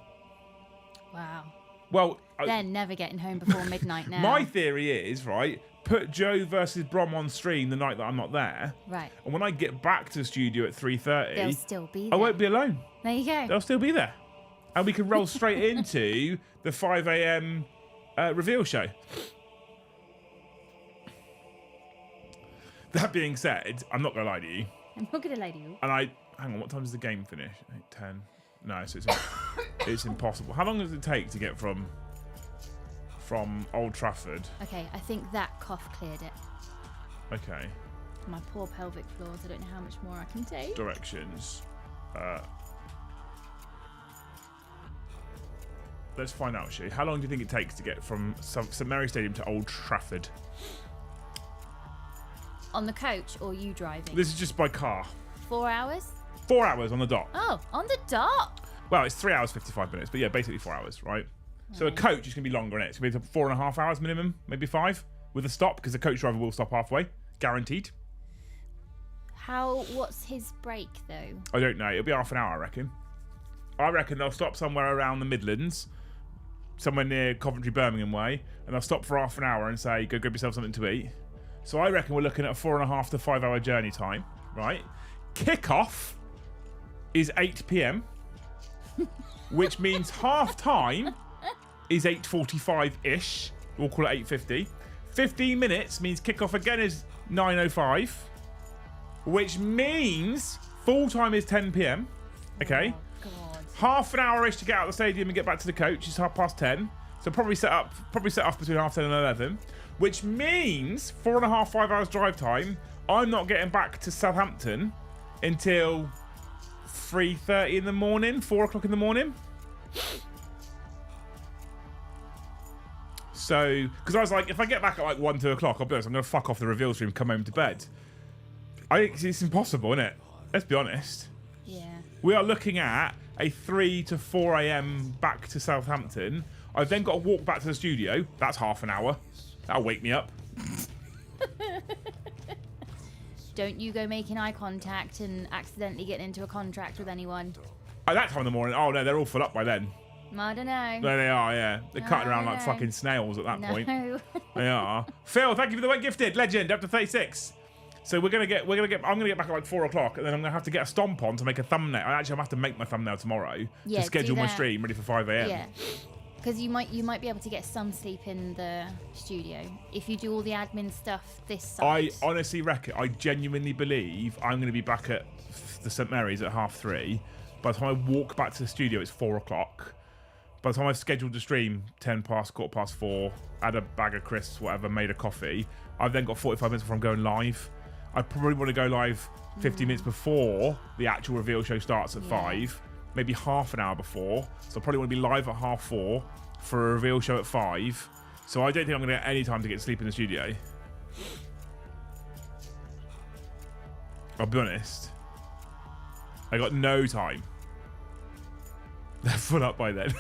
Wow. Well, They're never getting home before midnight now. my theory is, right, put Joe versus Brom on stream the night that I'm not there. Right. And when I get back to the studio at 3:30, They'll still be there. I won't be alone. There you go. They'll still be there. And we can roll straight into the 5 a.m. Reveal show. That being said, I'm not going to lie to you. I'm not going to lie to you. And hang on, what time does the game finish? 10. No, so it's impossible. How long does it take to get from Old Trafford? Okay, I think that cough cleared it. Okay. My poor pelvic floors. I don't know how much more I can take. Directions. Let's find out, Shu. How long do you think it takes to get from St Mary's Stadium to Old Trafford? On the coach or you driving? This is just by car. 4 hours? 4 hours on the dot. Oh, on the dot. Well, it's 3 hours, 55 minutes, but yeah, basically 4 hours, right? So a coach is going to be longer, innit? It's going to be 4.5 hours minimum, maybe 5, with a stop, because the coach driver will stop halfway, guaranteed. What's his break, though? I don't know. It'll be half an hour, I reckon. I reckon they'll stop somewhere around the Midlands, somewhere near Coventry, Birmingham way, and they'll stop for half an hour and say, go grab yourself something to eat. So I reckon we're looking at a 4.5 to 5 hour journey time, right? Kickoff is 8 p.m, which means half time is 8:45-ish. We'll call it 8:50. 15 minutes means kickoff again is 9:05, which means full time is 10 p.m. Okay. Oh, God. Half an hour-ish to get out of the stadium and get back to the coach is 10:30. So probably set off between 10:30 and 11, which means 4.5, 5 hours drive time. I'm not getting back to Southampton until 3:30 in the morning, 4 o'clock in the morning. So, because I was like, if I get back at like 1, 2 o'clock, I'll be honest, I'm going to fuck off the reveal stream, come home to bed. It's impossible, isn't it? Let's be honest. Yeah. We are looking at a 3 to 4 a.m. back to Southampton. I've then got to walk back to the studio. That's half an hour. That'll wake me up. Don't you go making eye contact and accidentally getting into a contract with anyone. At that time in the morning, oh no, they're all full up by then. I don't know. There they are, yeah. They're cutting around like No. fucking snails at that point. No. They are. Phil, thank you for the white gifted. Legend, up to 36. So I'm gonna get back at like 4 o'clock, and then I'm gonna have to get a stomp on to make a thumbnail. I'm gonna have to make my thumbnail tomorrow Yeah, to schedule do my that. stream ready for 5 a.m. Yeah. Because you might be able to get some sleep in the studio if you do all the admin stuff this side. I honestly reckon, I genuinely believe I'm going to be back at the St Mary's at 3:30. By the time I walk back to the studio, it's 4 o'clock. By the time I've scheduled the stream, 10 past, 4:15, had a bag of crisps, whatever, made a coffee, I've then got 45 minutes before I'm going live. I probably want to go live 50 minutes before the actual reveal show starts at 5, maybe half an hour before. So I probably want to be live at 4:30 for a reveal show at 5. So I don't think I'm going to get any time to get to sleep in the studio. I'll be honest. I got no time. They're full up by then.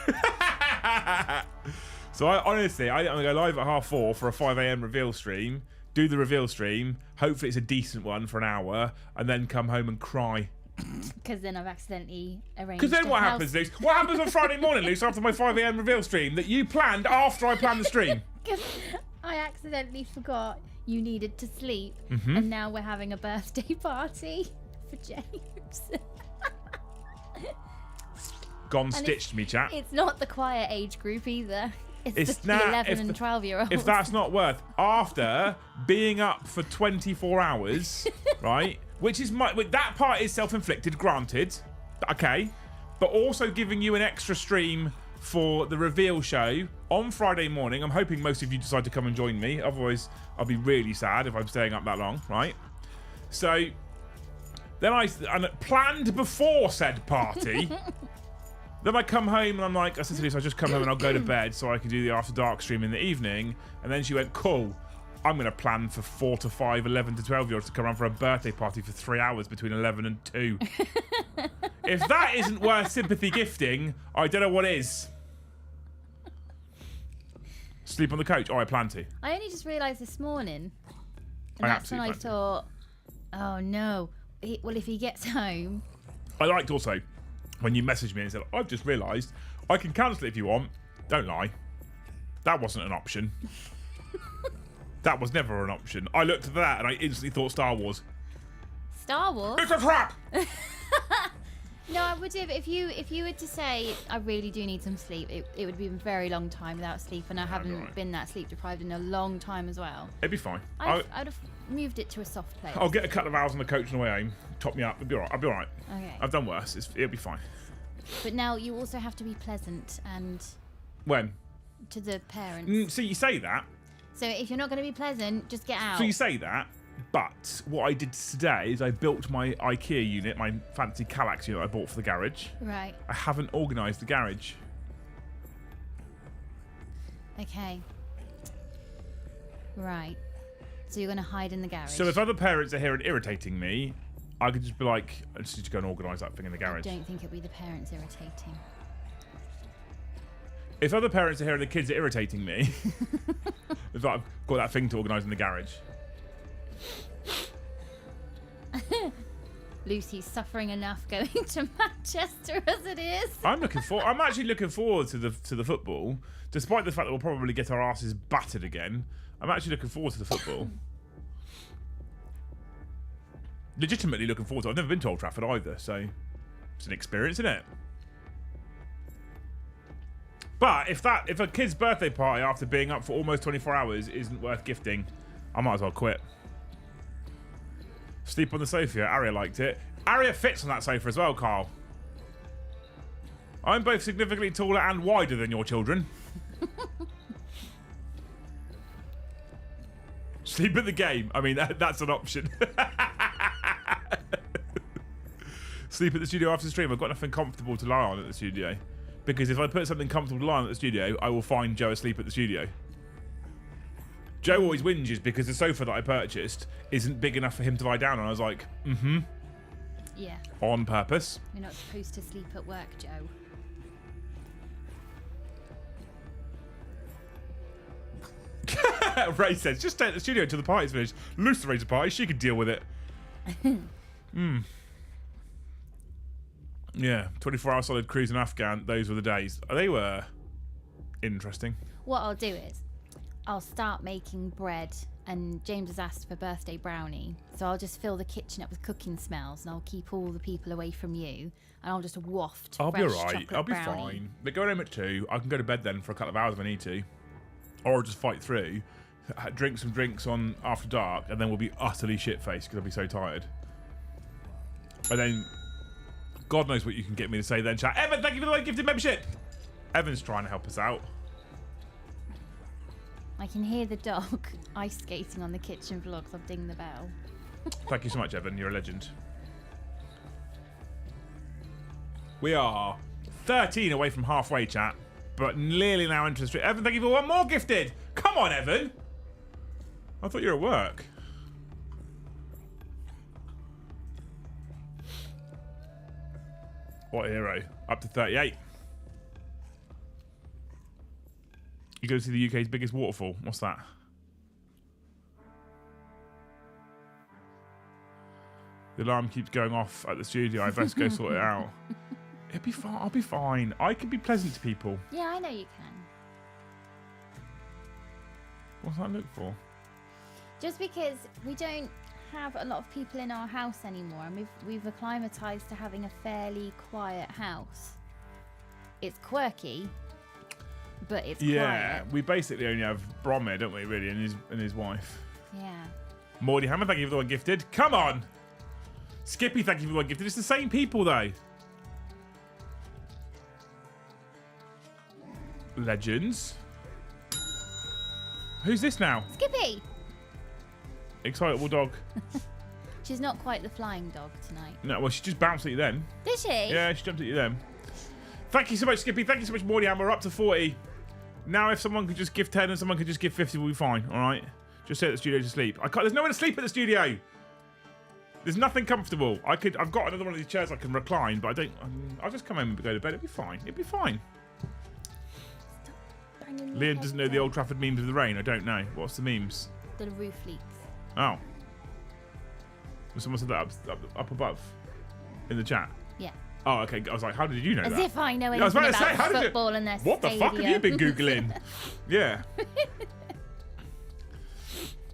So I'm going to go live at 4:30 for a 5 a.m. reveal stream. Do the reveal stream. Hopefully it's a decent one for an hour. And then come home and cry. Because then I've accidentally arranged. Because then what happens, Luce? What happens on Friday morning, Luce, after my 5 a.m. reveal stream that you planned after I planned the stream? Because I accidentally forgot you needed to sleep, and now we're having a birthday party for James. Gone stitched me, chat. It's not the quiet age group either. It's the nah, 11 and 12-year-olds. If that's not worth, after being up for 24 hours, right? Which is that part is self-inflicted, granted. Okay. But also giving you an extra stream for the reveal show on Friday morning. I'm hoping most of you decide to come and join me. Otherwise, I'll be really sad if I'm staying up that long, right? So, then I planned before said party. Then I come home and I'm like, I said to Lisa, I just come home and I'll go to bed so I can do the After Dark stream in the evening. And then she went, cool. I'm going to plan for 4 to 5, 11 to 12-year-olds to come around for a birthday party for 3 hours between 11 and 2. If that isn't worth sympathy gifting, I don't know what is. Sleep on the couch? Oh, I plan to. I only just realised this morning. And I that's when I absolutely thought, oh no. Well, if he gets home. I liked also when you messaged me and said, I've just realised I can cancel it if you want. Don't lie. That wasn't an option. That was never an option. I looked at that and I instantly thought Star Wars. Star Wars? It's a trap! No, I would have. If you were to say, I really do need some sleep, it would be a very long time without sleep, and I haven't been that sleep deprived in a long time as well. It'd be fine. I'd have moved it to a soft place. I'll get a couple of hours on the coach on the way home. Top me up. It'll be alright. I'll be alright. Okay. I've done worse. It'll be fine. But now you also have to be pleasant and When? to the parents. See, you say that. So if you're not going to be pleasant, just get out. So you say that, but what I did today is I built my IKEA unit, my fancy Kallax unit I bought for the garage. Right. I haven't organised the garage. Okay. Right. So you're going to hide in the garage. So if other parents are here and irritating me, I could just be like, I just need to go and organise that thing in the garage. I don't think it'll be the parents irritating. If other parents are here and the kids are irritating me, if I've got that thing to organise in the garage. Lucy's suffering enough going to Manchester as it is. I'm actually looking forward to the football, despite the fact that we'll probably get our asses battered again. I'm actually looking forward to the football. Legitimately looking forward to it. I've never been to Old Trafford either, so it's an experience, isn't it? But if a kid's birthday party after being up for almost 24 hours isn't worth gifting, I might as well quit. Sleep on the sofa. Aria liked it. Aria fits on that sofa as well, Carl. I'm both significantly taller and wider than your children. Sleep at the game. I mean, that's an option. Sleep at the studio after the stream. I've got nothing comfortable to lie on at the studio. Because if I put something comfortable to lie on at the studio, I will find Joe asleep at the studio. Joe always whinges because the sofa that I purchased isn't big enough for him to lie down on. I was like, Yeah. on purpose. You're not supposed to sleep at work, Joe. Ray says, just stay at the studio until the party's finished. Lucy Ray's a party, she could deal with it. Yeah, 24-hour solid cruise in Afghan, those were the days. They were interesting. What I'll do is, I'll start making bread, and James has asked for birthday brownie, so I'll just fill the kitchen up with cooking smells, and I'll keep all the people away from you, and I'll just waft I'll be fresh alright, chocolate I'll be brownie. fine. They're going home at 2, I can go to bed then for a couple of hours if I need to. Or just fight through, drink some drinks on after dark, and then we'll be utterly shit-faced because I'll be so tired. And then, God knows what you can get me to say then, chat. Evan, thank you for the gifted membership! Evan's trying to help us out. I can hear the dog ice skating on the kitchen floor because I've dinged the bell. Thank you so much, Evan. You're a legend. We are 13 away from halfway, chat, but nearly now into the street. Evan, thank you for one more gifted. Come on, Evan. I thought you were at work. What a hero. Up to 38. You go to see the UK's biggest waterfall. What's that? The alarm keeps going off at the studio. I best go sort it out. It'll be fine. I'll be fine. I can be pleasant to people. Yeah, I know you can. What's that look for? Just because we don't have a lot of people in our house anymore, and we've acclimatized to having a fairly quiet house. It's quirky, but it's quiet. We basically only have Bromhead, don't we, really, and his wife. Yeah. Mordy Hammer, thank you for the one gifted. Come on! Skippy, thank you for the one gifted. It's the same people, though. Legends. Who's this now? Skippy! Excitable dog. She's not quite the flying dog tonight. No, well, she just bounced at you then. Did she? Yeah, she jumped at you then. Thank you so much, Skippy. Thank you so much, Mordy Hammer. We're up to 40. Now, if someone could just give 10 and someone could just give 50, we'll be fine, all right? Just stay at the studio to sleep. There's nowhere to sleep at the studio. There's nothing comfortable. I've got another one of these chairs I can recline, but I don't. I'll just come home and go to bed. It'll be fine. It'll be fine. Liam doesn't know the Old Trafford memes of the rain. I don't know. What's the memes? The roof leaks. Oh. Someone said that up above in the chat. Yeah. Oh, okay. I was like, how did you know that? As if I know I was anything about to say, how about did football and their What the fuck have you been Googling? Yeah.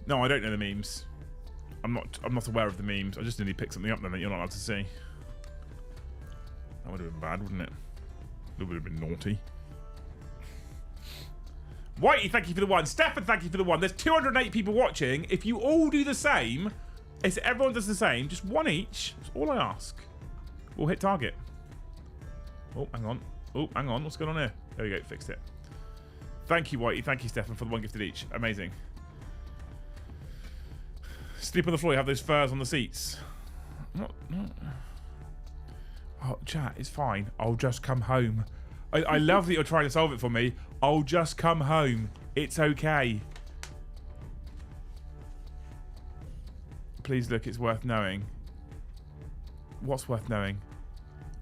No, I don't know the memes. I'm not aware of the memes. I just nearly picked something up then that you're not allowed to see. That would have been bad, wouldn't it? That would have been naughty. Whitey, thank you for the one. Stefan, thank you for the one. There's 208 people watching. If you all do the same, if everyone does the same, just one each, that's all I ask. We'll hit target. Oh, hang on. Oh, hang on. What's going on here? There we go. Fixed it. Thank you, Whitey. Thank you, Stefan, for the one gifted each. Amazing. Sleep on the floor. You have those furs on the seats. No. Oh, chat, it's fine. I'll just come home. I love that you're trying to solve it for me. I'll just come home. It's okay. Please look, it's worth knowing. What's worth knowing?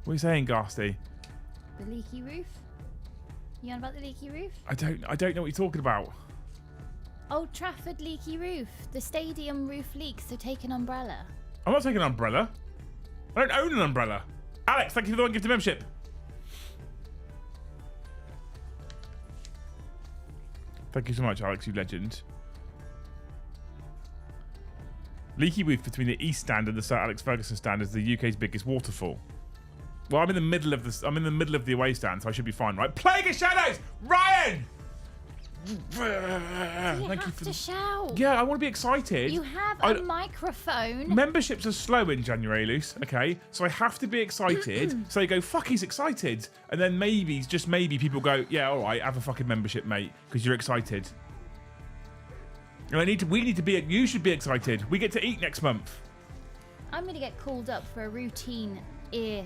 What are you saying, Ghasty? The leaky roof? You on about the leaky roof? I don't know what you're talking about. Old Trafford leaky roof. The stadium roof leaks, so take an umbrella. I'm not taking an umbrella. I don't own an umbrella. Alex, thank you for the one gifted membership. Thank you so much, Alex, you legend. Leaky roof between the East Stand and the Sir Alex Ferguson Stand is the UK's biggest waterfall. Well, I'm in the middle of the away stand, so I should be fine, right? Plague of Shadows! Ryan! You have to shout. Yeah, I want to be excited. You have a microphone. Memberships are slow in January, Luce, okay? So I have to be excited. So you go, fuck, he's excited. And then maybe, just maybe, people go, yeah, all right, have a fucking membership, mate, because you're excited. And you should be excited. We get to eat next month. I'm going to get called up for a routine ear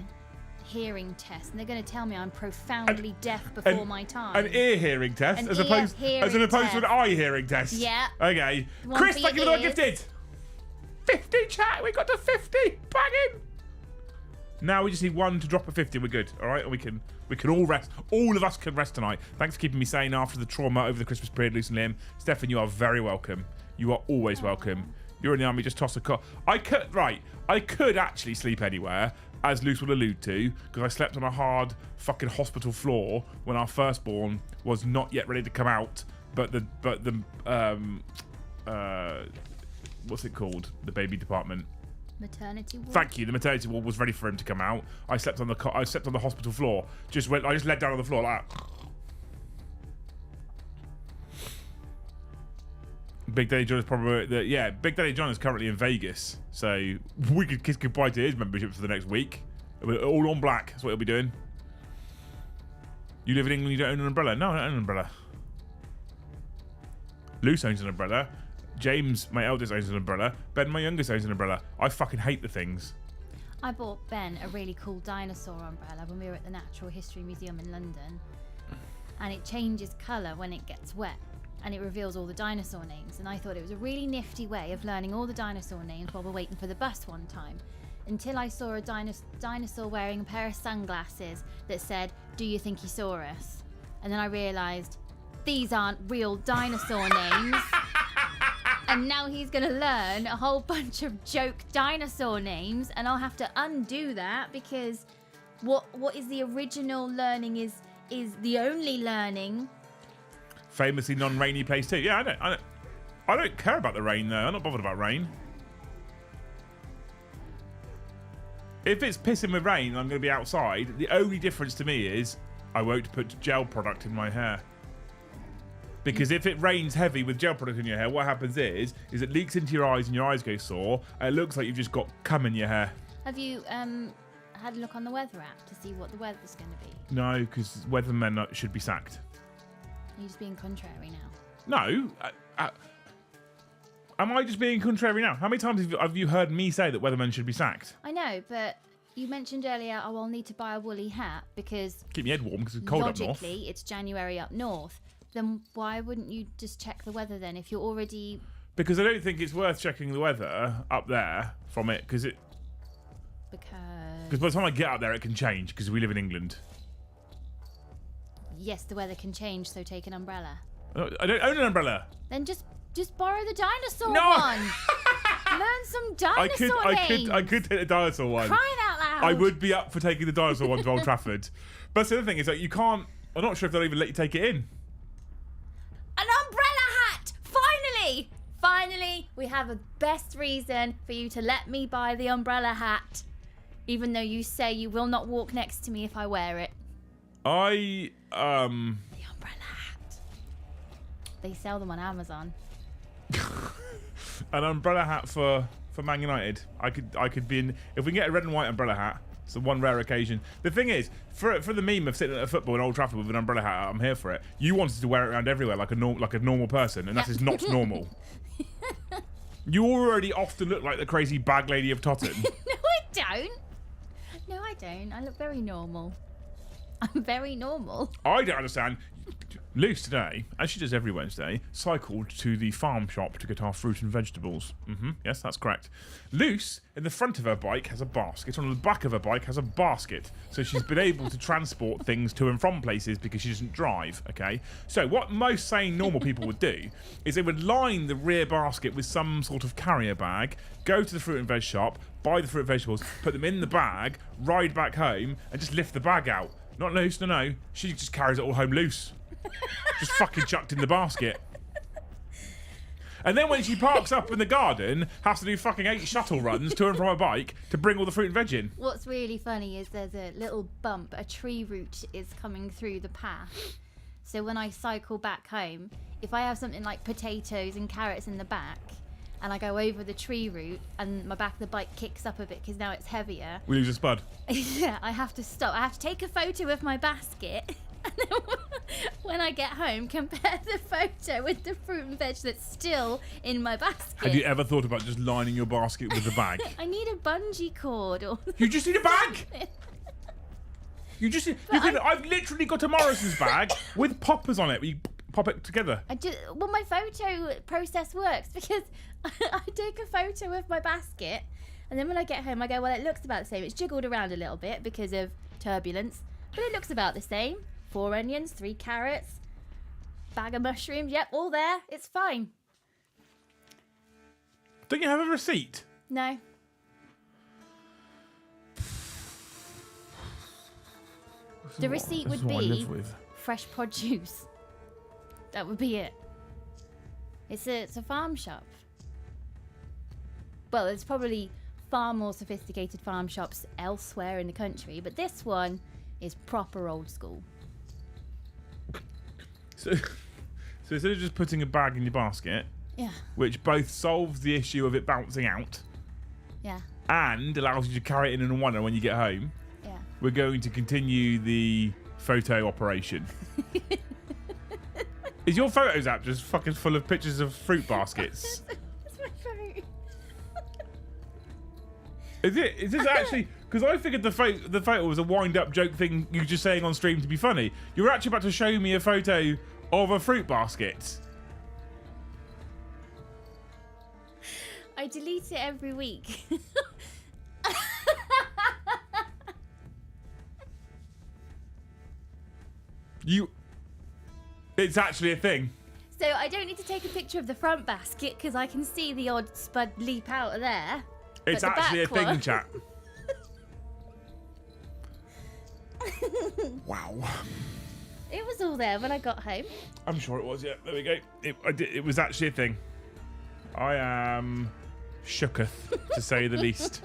hearing test, and they're going to tell me I'm profoundly deaf before my time. An ear hearing test, as opposed to an eye hearing test. Yeah. Okay. Chris, thank you for the gifted. 50 chat. We got to 50. Banging. Now we just need one to drop a 50. We're good. All right, and we can all rest. All of us can rest tonight. Thanks for keeping me sane after the trauma over the Christmas period, Luce and Liam. Stefan, you are very welcome. You are always welcome. You're in the army. Just toss a cot. I could actually sleep anywhere, as Luce will allude to, because I slept on a hard fucking hospital floor when our firstborn was not yet ready to come out. But the what's it called? The baby department. Maternity ward. Thank you. The maternity ward was ready for him to come out. I slept on the hospital floor. I just led down on the floor like that. Big Daddy John is probably Big Daddy John is currently in Vegas, so we could kiss goodbye to his membership for the next week. All on black. That's what he'll be doing. You live in England, you don't own an umbrella? No, I don't own an umbrella. Luce owns an umbrella. James, my eldest, owns an umbrella. Ben, my youngest, owns an umbrella. I fucking hate the things. I bought Ben a really cool dinosaur umbrella when we were at the Natural History Museum in London, and it changes colour when it gets wet, and it reveals all the dinosaur names. And I thought it was a really nifty way of learning all the dinosaur names while we're waiting for the bus one time, until I saw a dinosaur wearing a pair of sunglasses that said, "Do you think he saw us?" And then I realised these aren't real dinosaur names. And now he's going to learn a whole bunch of joke dinosaur names, and I'll have to undo that, because what is the original learning is the only learning. Famously non-rainy place too. Yeah, I don't care about the rain though. I'm not bothered about rain. If it's pissing with rain and I'm going to be outside, the only difference to me is I won't put gel product in my hair. Because if it rains heavy with gel product in your hair, what happens is it leaks into your eyes and your eyes go sore, and it looks like you've just got cum in your hair. Have you had a look on the weather app to see what the weather's going to be? No, because weathermen should be sacked. Are you just being contrary now? No. Am I just being contrary now? How many times have you heard me say that weathermen should be sacked? I know, but you mentioned earlier, I'll need to buy a woolly hat because... Keep my head warm because it's cold up north. Logically, it's January up north. Then why wouldn't you just check the weather then if you're already... Because I don't think it's worth checking the weather up there from it, because by the time I get up there it can change, because we live in England. Yes, the weather can change, so take an umbrella. I don't own an umbrella. Then just borrow the dinosaur one. Learn some dinosaur names. I could take the dinosaur one. Crying out loud. I would be up for taking the dinosaur one to Old Trafford. But the other thing is that you can't... I'm not sure if they'll even let you take it in. An umbrella hat! Finally, we have a best reason for you to let me buy the umbrella hat, even though you say you will not walk next to me if I wear it. The umbrella hat. They sell them on Amazon. An umbrella hat for Man United. I could be in... If we can get a red and white umbrella hat, it's the one rare occasion. The thing is, for the meme of sitting at a football in Old Trafford with an umbrella hat, I'm here for it. You wanted to wear it around everywhere like a normal person, and that is not normal. You already often look like the crazy bag lady of Totton. No, I don't. I look very normal. I'm very normal. I don't understand. Luce today, as she does every Wednesday, cycled to the farm shop to get our fruit and vegetables. Yes, that's correct. Luce, in the front of her bike, has a basket. On the back of her bike has a basket. So she's been able to transport things to and from places because she doesn't drive, okay? So what most sane normal people would do is they would line the rear basket with some sort of carrier bag, go to the fruit and veg shop, buy the fruit and vegetables, put them in the bag, ride back home, and just lift the bag out. Not Luce, no. She just carries it all home loose. Just fucking chucked in the basket. And then when she parks up in the garden, has to do fucking 8 shuttle runs to and from her bike to bring all the fruit and veg in. What's really funny is there's a little bump, a tree root is coming through the path. So when I cycle back home, if I have something like potatoes and carrots in the back, and I go over the tree root, and my back of the bike kicks up a bit because now it's heavier. We lose a spud. Yeah, I have to stop. I have to take a photo of my basket, and then when I get home, compare the photo with the fruit and veg that's still in my basket. Have you ever thought about just lining your basket with a bag? I need a bungee cord. Or You just need a bag. You just. I've literally got a Morrison's bag with poppers on it. Where you pop it together. Well, my photo process works because I take a photo of my basket, and then when I get home, I go, well, it looks about the same. It's jiggled around a little bit because of turbulence, but it looks about the same. 4 onions, 3 carrots, bag of mushrooms. Yep, all there. It's fine. Don't you have a receipt? No. The receipt would be fresh produce. That would be it. It's a farm shop. Well, there's probably far more sophisticated farm shops elsewhere in the country, but this one is proper old school. So instead of just putting a bag in your basket, Yeah. which both solves the issue of it bouncing out Yeah. and allows you to carry it in one when you get home, Yeah. we're going to continue the photo operation. Is your Photos app just fucking full of pictures of fruit baskets? That's my phone. Is it? Is this actually? Because I figured the photo was a wind-up joke thing you were just saying on stream to be funny. You're actually about to show me a photo of a fruit basket. I delete it every week. It's actually a thing. So I don't need to take a picture of the front basket because I can see the odd spud leap out of there. It's But the actually a back thing, one- chat. Wow. It was all there when I got home. I'm sure it was, yeah. There we go. It was actually a thing. I am shooketh, to say the least.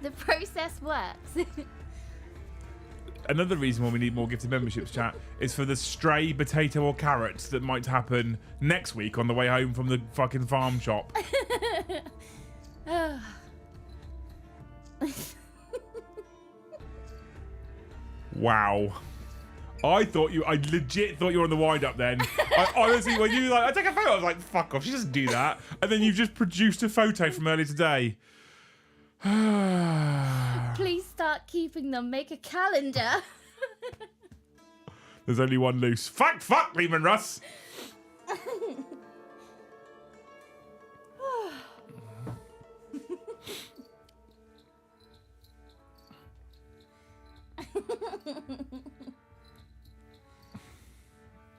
The process works. Another reason why we need more gifted memberships, chat, is for the stray potato or carrots that might happen next week on the way home from the fucking farm shop. Wow. I legit thought you were on the wind up then. I honestly, when you I take a photo, I was like, fuck off, she doesn't do that. And then you've just produced a photo from earlier today. Please start keeping them. Make a calendar. There's only one loose. Fuck, Lehman Russ.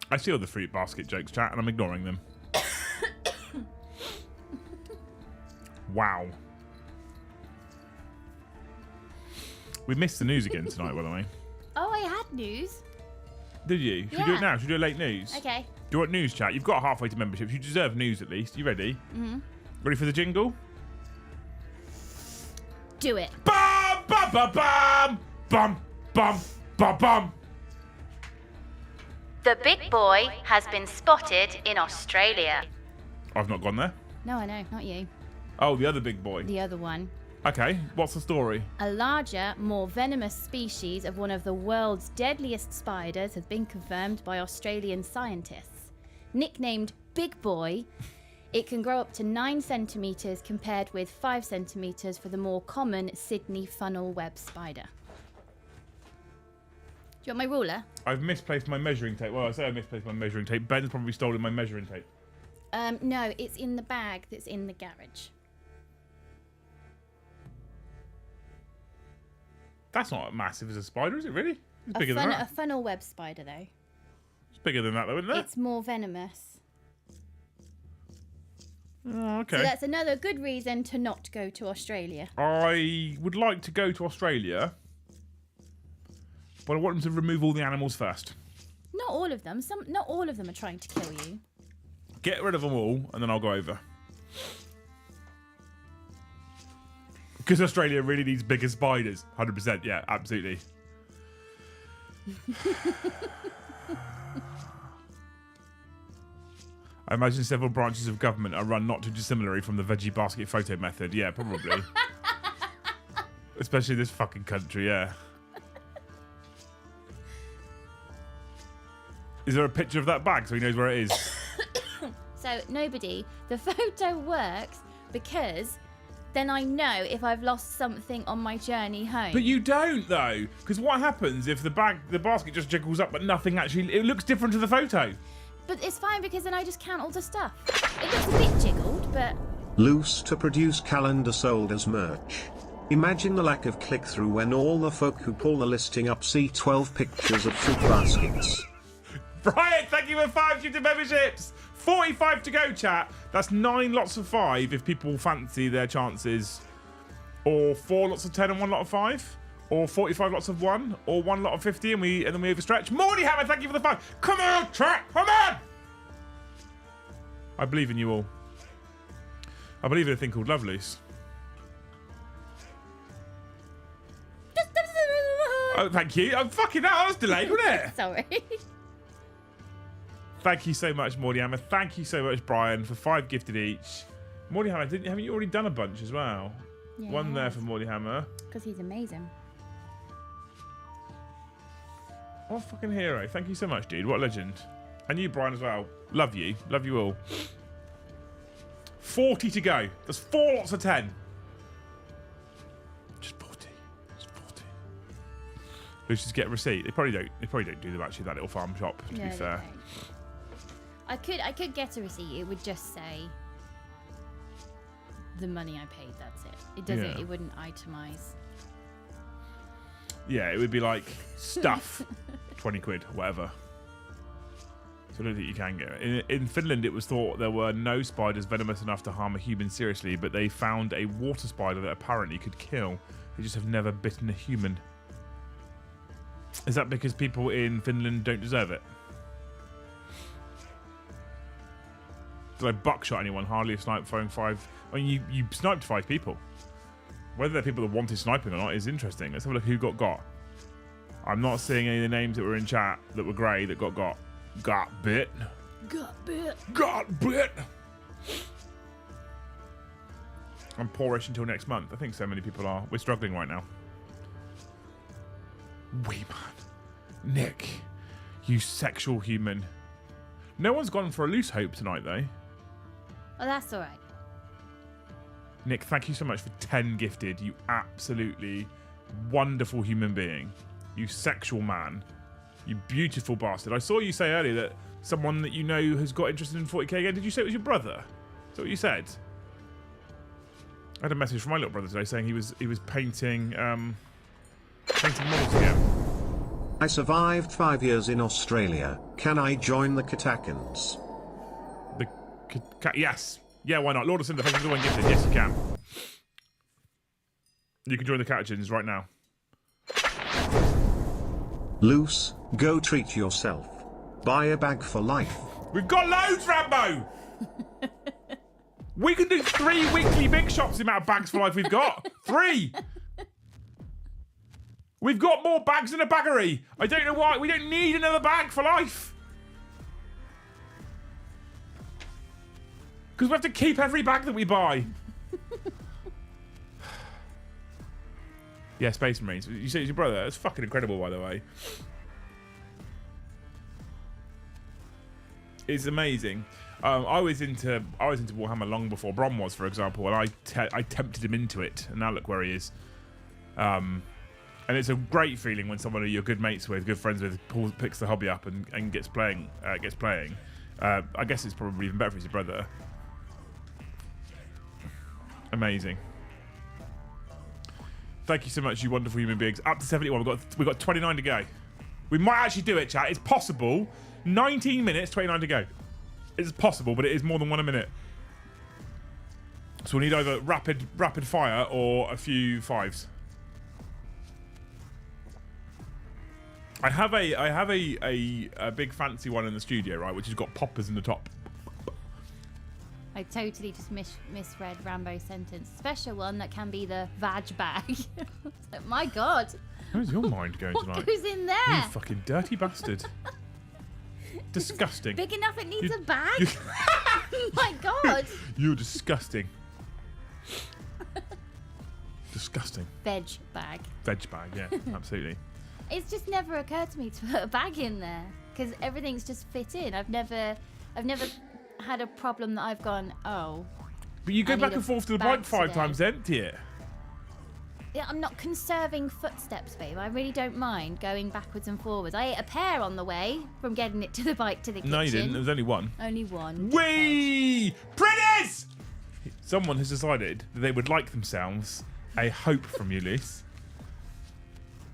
I see all the fruit basket jokes, chat, and I'm ignoring them. Wow. We missed the news again tonight, by the way. Oh, I had news. Did you? Should we do it Yeah. now? Should we do a late news? Okay. Do you want news, chat? You've got halfway to memberships. You deserve news at least. You ready? Mm-hmm. Ready for the jingle? Do it. Bum, bum, bum, bum, bum, bum, bum, bum. The big boy has been spotted in Australia. I've not gone there. No, I know, not you. Oh, the other big boy. The other one. Okay, what's the story? A larger, more venomous species of one of the world's deadliest spiders has been confirmed by Australian scientists. Nicknamed Big Boy, it can grow up to 9 centimetres compared with 5 centimetres for the more common Sydney funnel web spider. Do you want my ruler? I've misplaced my measuring tape. Well, I say I misplaced my measuring tape. Ben's probably stolen my measuring tape. No, it's in the bag that's in the garage. That's not massive as a spider, is it really? It's bigger than A that. funnel web spider, though. It's bigger than that, though, isn't it? It's more venomous. Oh, okay. So that's another good reason to not go to Australia. I would like to go to Australia, but I want them to remove all the animals first. Not all of them. Not all of them are trying to kill you. Get rid of them all, and then I'll go over. Because Australia really needs bigger spiders. 100%, yeah, absolutely. I imagine several branches of government are run not too dissimilarly from the veggie basket photo method. Yeah, probably. Especially this fucking country, yeah. Is there a picture of that bag so he knows where it is? So, nobody. The photo works because then I know if I've lost something on my journey home. But you don't, though. Because what happens if the basket just jiggles up but nothing actually... It looks different to the photo. But it's fine because then I just count all the stuff. It looks a bit jiggled, but... Loose to produce calendar sold as merch. Imagine the lack of click-through when all the folk who pull the listing up see 12 pictures of fruit baskets. Brian, thank you for 5 YouTube memberships. 45 to go, chat. That's 9 lots of 5 if people fancy their chances. Or 4 lots of 10 and 1 lot of 5. Or 45 lots of 1. Or 1 lot of 50 and then we overstretch. Morning Hammer, thank you for the 5. Come on, chat. Come on. I believe in you all. I believe in a thing called Love Loose. Oh, thank you. I'm fucking that. I was delayed, wasn't it? Sorry. Thank you so much, Morty Hammer. Thank you so much, Brian, for 5 gifted each. Morty Hammer, haven't you already done a bunch as well? Yeah, 1 there for Morty Hammer. Because he's amazing. What a fucking hero. Thank you so much, dude. What a legend. And you, Brian, as well. Love you. Love you all. 40 to go. There's 4 lots of 10. Just 40. Just 40. Let's just get a receipt. They probably don't do them actually, that little farm shop, to be fair. I could get a receipt. It would just say the money I paid. That's it. It doesn't. Yeah. It wouldn't itemize. Yeah, it would be like stuff, 20 quid, whatever. So I don't think you can get it. In Finland, it was thought there were no spiders venomous enough to harm a human seriously, but they found a water spider that apparently could kill. They just have never bitten a human. Is that because people in Finland don't deserve it? Did I buckshot anyone? Hardly a snipe throwing 5. I mean, you sniped 5 people. Whether they're people that wanted sniping or not is interesting. Let's have a look who got. I'm not seeing any of the names that were in chat that were grey that got. Got bit. Got bit. I'm poorish until next month. I think so many people are. We're struggling right now. Wee man. Nick. You sexual human. No one's gone for a loose hope tonight, though. Oh, that's all right. Nick, thank you so much for 10 gifted. You absolutely wonderful human being. You sexual man. You beautiful bastard. I saw you say earlier that someone that you know has got interested in 40k again. Did you say it was your brother? Is that what you said? I had a message from my little brother today saying he was painting painting models again. I survived 5 years in Australia. Can I join the Katakans? Yes. Yeah, why not? Lord of Cinder, thank you for the 1 gifted. Yes, you can. You can join the Catchins right now. Loose, go treat yourself. Buy a bag for life. We've got loads, Rambo! We can do 3 weekly big shops the amount of bags for life we've got. 3! We've got more bags than a baggery. I don't know why. We don't need another bag for life. Because we have to keep every bag that we buy. Yeah, Space Marines. You say it's your brother? That's fucking incredible, by the way. It's amazing. I was into Warhammer long before Brom was, for example, and I tempted him into it, and now look where he is. And it's a great feeling when someone who you're good mates with, good friends with, picks the hobby up and gets playing. I guess it's probably even better if he's your brother. Amazing. Thank you so much, you wonderful human beings. Up to 71. We've got 29 to go. We might actually do it, chat. It's possible. 19 minutes, 29 to go. It's possible, but it is more than 1 a minute. So we need either rapid fire or a few 5s. I have a big fancy one in the studio, right, which has got poppers in the top. I totally just misread Rambo's sentence. Special one that can be the vag bag. My God. Where's your mind going tonight? Who's in You there? fucking dirty bastard. Disgusting. Big enough it needs You- a bag? My God. You're disgusting. Disgusting. Veg bag. Veg bag, yeah, absolutely. It's just never occurred to me to put a bag in there because everything's just fit in. I've never had a problem that I've gone, oh. But you go I back need and a forth to the bag bike 5 today. times, empty it. Yeah, I'm not conserving footsteps, babe. I really don't mind going backwards and forwards. I ate a pear on the way from getting it to the bike to the kitchen. No, you didn't. There was only one. Only one. Whee! Pretties! Someone has decided that they would like themselves a hope from you, Luce.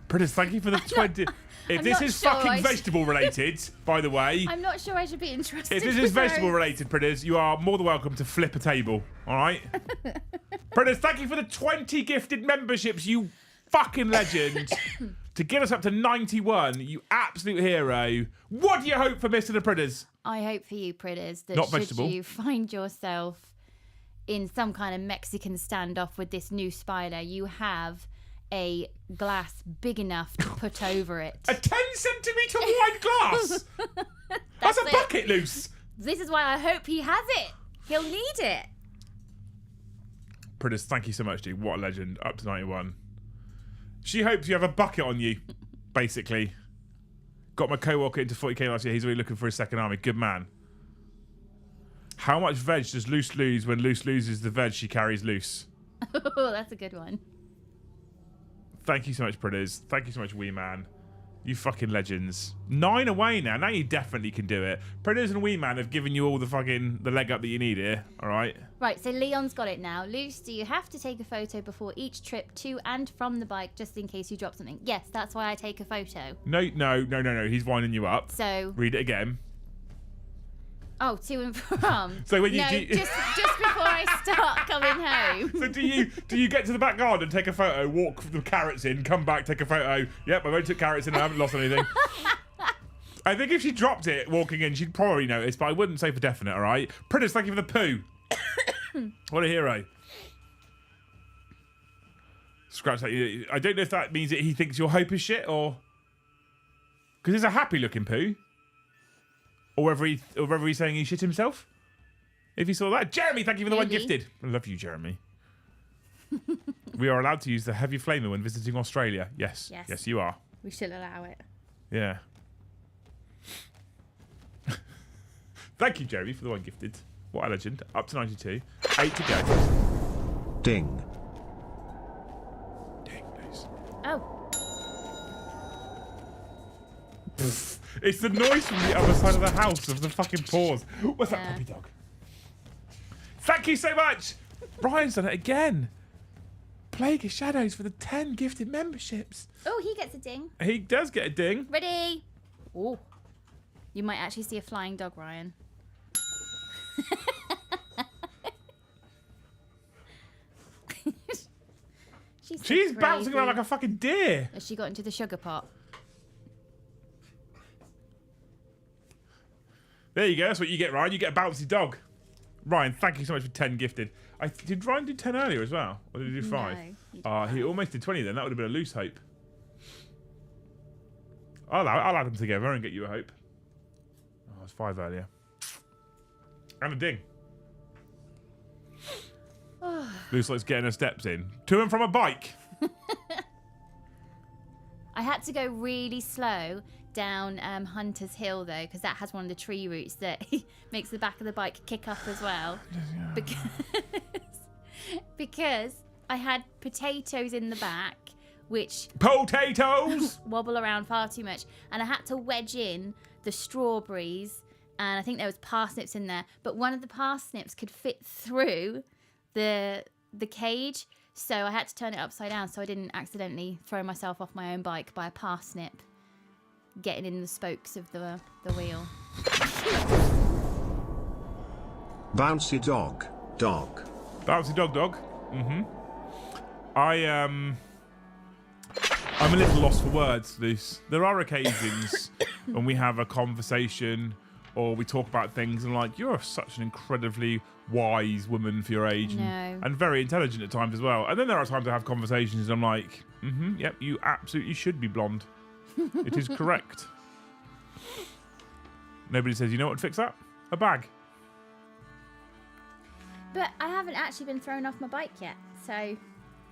Pretties, thank you for the 20. If I'm this not is sure fucking I should- vegetable related, by the way, I'm not sure I should be interested. if this is vegetable related, Pretties, you are more than welcome to flip a table. All right? Pretties, thank you for the 20 gifted memberships, you fucking legend. To get us up to 91, you absolute hero. What do you hope for Mr. the Pretties? I hope for you, Pritters, that Not should vegetable. you find yourself in some kind of Mexican standoff with this new spider, you have a glass big enough to put over it. A 10-centimetre wide glass? That's a it. bucket, Luce. This is why I hope he has it. He'll need it. Pretties, thank you so much, dude. What a legend. Up to 91. She hopes you have a bucket on you, basically. Got my co-worker into 40k last year. He's already looking for his second army. Good man. How much veg does Luce lose when Luce loses the veg she carries loose? Oh, that's a good one. Thank you so much, Pretties. Thank you so much, Wee Man. You fucking legends. 9 away now. Now you definitely can do it. Pretties and Wee Man have given you all the fucking the leg up that you need here. All right. Right, so Leon's got it now. Luce, do you have to take a photo before each trip to and from the bike just in case you drop something? Yes, that's why I take a photo. No. He's winding you up. So, Read it again. oh, to and from. So when you no, do- just before I start coming home. So do you get to the back garden, take a photo, walk the carrots in, come back, take a photo? Yep, I've only took carrots in. I haven't lost anything. I think if she dropped it walking in, she'd probably notice, but I wouldn't say for definite. All right. Pretties, thank you for the poo. What a hero. Scratch that. I don't know if that means that he thinks your hope is shit or because it's a happy looking poo. Or whether he's saying he shit himself. If you saw that. Jeremy, thank you for the one Really? gifted. I love you, Jeremy. We are allowed to use the heavy flamer when visiting Australia. Yes. Yes. Yes, you are. We should allow it. Yeah. Thank you, Jeremy, for the one gifted. What a legend. Up to 92. 8 to go. Ding. Ding, nice. Oh, It's the noise from the other side of the house of the fucking paws. What's that Yeah. puppy dog? Thank you so much. Brian's done it again. Plague of Shadows for the 10 gifted memberships. oh, he gets a ding. He does get a ding. Ready? Oh, you might actually see a flying dog, Ryan. She's bouncing around like a fucking deer. Has she got into the sugar pot? There you go. That's what you get, Ryan. You get a bouncy dog. Ryan, thank you so much for 10 gifted. Did Ryan do 10 earlier as well? Or did he do 5? No, he did He almost did 20 then. That would have been a loose hope. I'll add them together and get you a hope. Oh, it was 5 earlier. And a ding. Looks like it's getting her steps in. To and from a bike. I had to go really slow down Hunter's Hill though, because that has one of the tree roots that makes the back of the bike kick up as well. Because I had potatoes in the back, which Potatoes! wobble around far too much, and I had to wedge in the strawberries, and I think there was parsnips in there, but one of the parsnips could fit through the cage, so I had to turn it upside down so I didn't accidentally throw myself off my own bike by a parsnip getting in the spokes of the wheel. Bouncy dog. Bouncy dog. Mm-hmm. I'm a little lost for words, Luce. There are occasions when we have a conversation or we talk about things and like, you're such an incredibly wise woman for your age, and very intelligent at times as well. And then there are times I have conversations and I'm like, yep, you absolutely should be blonde. It is correct. Nobody says, you know what would fix that? A bag. But I haven't actually been thrown off my bike yet, so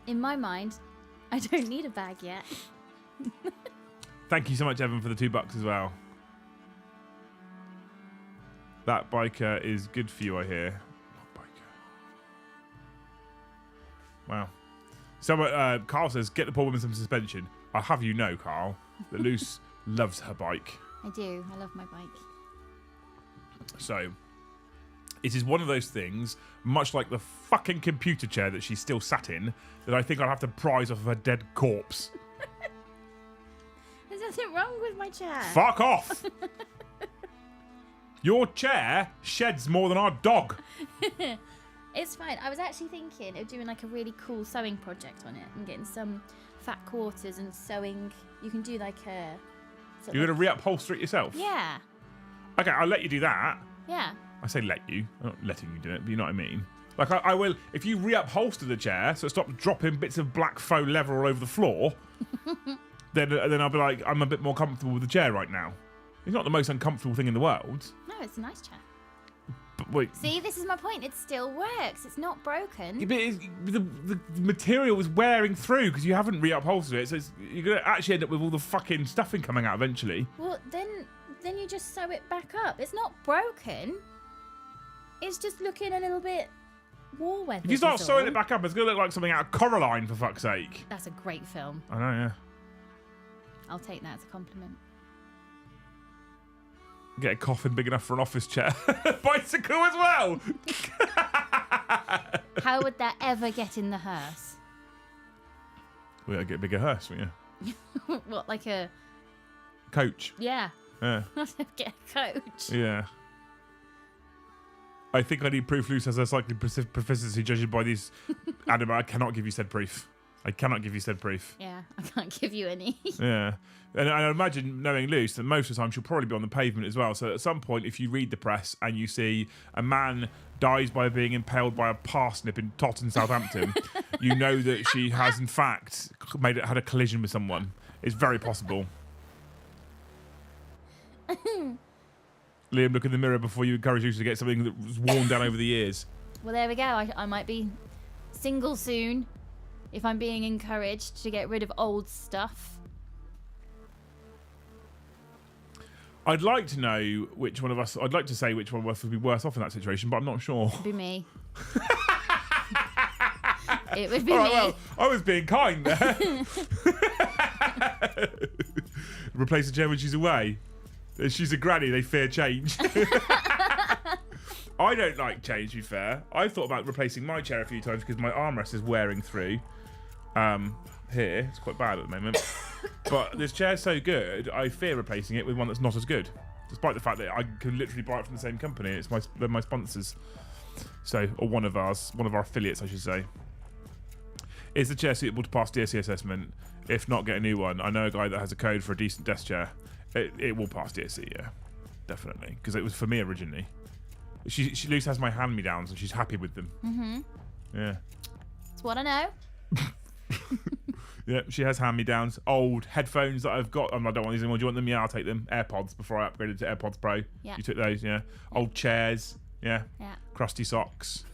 in my mind, I don't need a bag yet. Thank you so much, Evan, for the $2 as well. That biker is good for you, I hear. What biker? Wow. So Carl says, get the poor woman some suspension. I'll have you know, Carl, that Luce loves her bike. I do. I love my bike. So, it is one of those things, much like the fucking computer chair that she's still sat in, that I think I'll have to prise off of her dead corpse. There's nothing wrong with my chair. Fuck off! Your chair sheds more than our dog. It's fine. I was actually thinking of doing like a really cool sewing project on it and getting some fat quarters and sewing. You can do like a... You're going to reupholster it yourself? Yeah. Okay, I'll let you do that. Yeah. I say let you. I'm not letting you do it, but you know what I mean. Like, I will... If you reupholster the chair so it stops dropping bits of black faux leather all over the floor, then I'll be like, I'm a bit more comfortable with the chair right now. It's not the most uncomfortable thing in the world. No, it's a nice chair. But wait. See, this is my point. It still works. It's not broken. But the material is wearing through because you haven't reupholstered it, so you're going to actually end up with all the fucking stuffing coming out eventually. Well, then you just sew it back up. It's not broken. It's just looking a little bit war weathered. If you start sewing it back up, it's going to look like something out of Coraline, for fuck's sake. That's a great film. I know, yeah. I'll take that as a compliment. Get a coffin big enough for an office chair. Bicycle as well. How would that ever get in the hearse? We gotta get a bigger hearse, wouldn't you? What, like a... Coach. Yeah. Yeah. Get a coach. Yeah. I think I need proof Luce has a cycling proficiency judging by these. Adam, I cannot give you said proof. I cannot give you said proof. Yeah, I can't give you any. Yeah. And I imagine, knowing Luce, that most of the time she'll probably be on the pavement as well. So at some point, if you read the press and you see a man dies by being impaled by a parsnip in Totton, Southampton, you know that she has, in fact, had a collision with someone. It's very possible. Liam, look in the mirror before you encourage Luce to get something that was worn down over the years. Well, there we go. I might be single soon if I'm being encouraged to get rid of old stuff. I'd like to know which one of us. I'd like to say which one of us would be worse off in that situation, but I'm not sure. It'd be me. It would be All me. right, well, I was being kind there. Replace the chair when she's away. If she's a granny, they fear change. I don't like change, to be fair. I've thought about replacing my chair a few times because my armrest is wearing through. Here, it's quite bad at the moment. But this chair's so good, I fear replacing it with one that's not as good. Despite the fact that I can literally buy it from the same company. They're my sponsors. So, or one of our affiliates, I should say. Is the chair suitable to pass DSC assessment? If not, get a new one. I know a guy that has a code for a decent desk chair. It will pass DSC, yeah. Definitely. Because it was for me originally. Luce has my hand-me-downs and she's happy with them. Mm-hmm. Yeah. That's what I know. Yeah, she has hand-me-downs. Old headphones that I've got. I don't want these anymore. Do you want them? Yeah, I'll take them. AirPods before I upgraded to AirPods Pro. Yeah. You took those, yeah. Old chairs, yeah. Yeah. Crusty socks.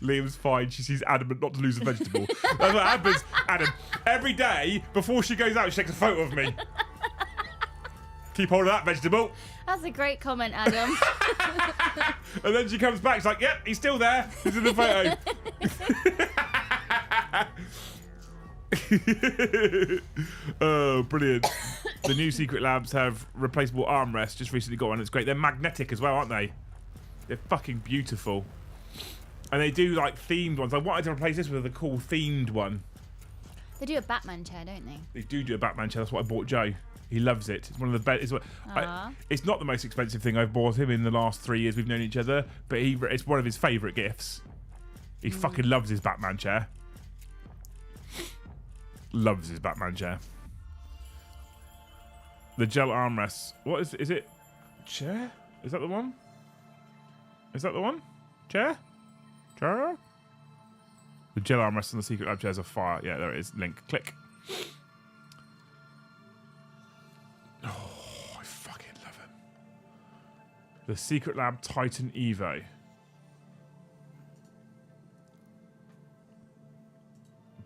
Liam's fine. She sees adamant not to lose a vegetable. That's what happens, Adam. Every day before she goes out, she takes a photo of me. Keep hold of that vegetable. That's a great comment, Adam. And then she comes back. She's like, "Yep, he's still there. He's in the photo." Oh, brilliant. The new Secret Labs have replaceable armrests. Just recently got one. It's great. They're magnetic as well, aren't they? They're fucking beautiful. And they do like themed ones. I wanted to replace this with a cool themed one. They do a Batman chair, don't they? They do a Batman chair. That's what I bought Joe. He loves it. It's one of the best. It's not the most expensive thing I've bought him in the last 3 years we've known each other, but it's one of his favourite gifts. He fucking loves his Batman chair. Loves his Batman chair. The gel armrests. What is it? Chair? Is that the one? Is that the one? Chair? Chair? The gel armrests on the secret lab chairs are fire. Yeah, there it is. Link. Click. Oh, I fucking love him. The secret lab Titan Evo.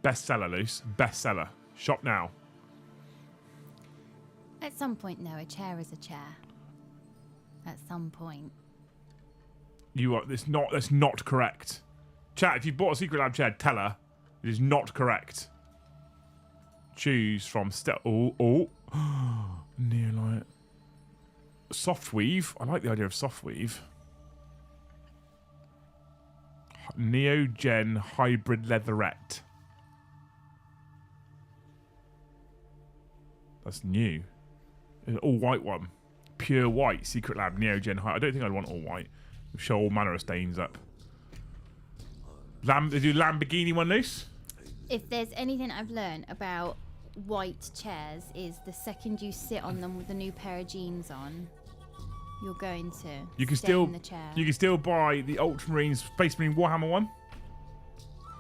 Bestseller, Luce. Bestseller. Shop now. At some point, no, a chair is a chair. At some point. You are. That's not correct. Chat, if you bought a secret lab chair, tell her it is not correct. Choose from oh. Neolight. Soft weave. I like the idea of soft weave. Neogen hybrid leatherette. That's new. An all white one. Pure white secret lab Neogen high. I don't think I'd want all white. Show all manner of stains up. They do Lamborghini one, Loose? If there's anything I've learned about white chairs is the second you sit on them with a new pair of jeans on, you're going to stay in the chair. You can still buy the Ultramarine Space Marine Warhammer one.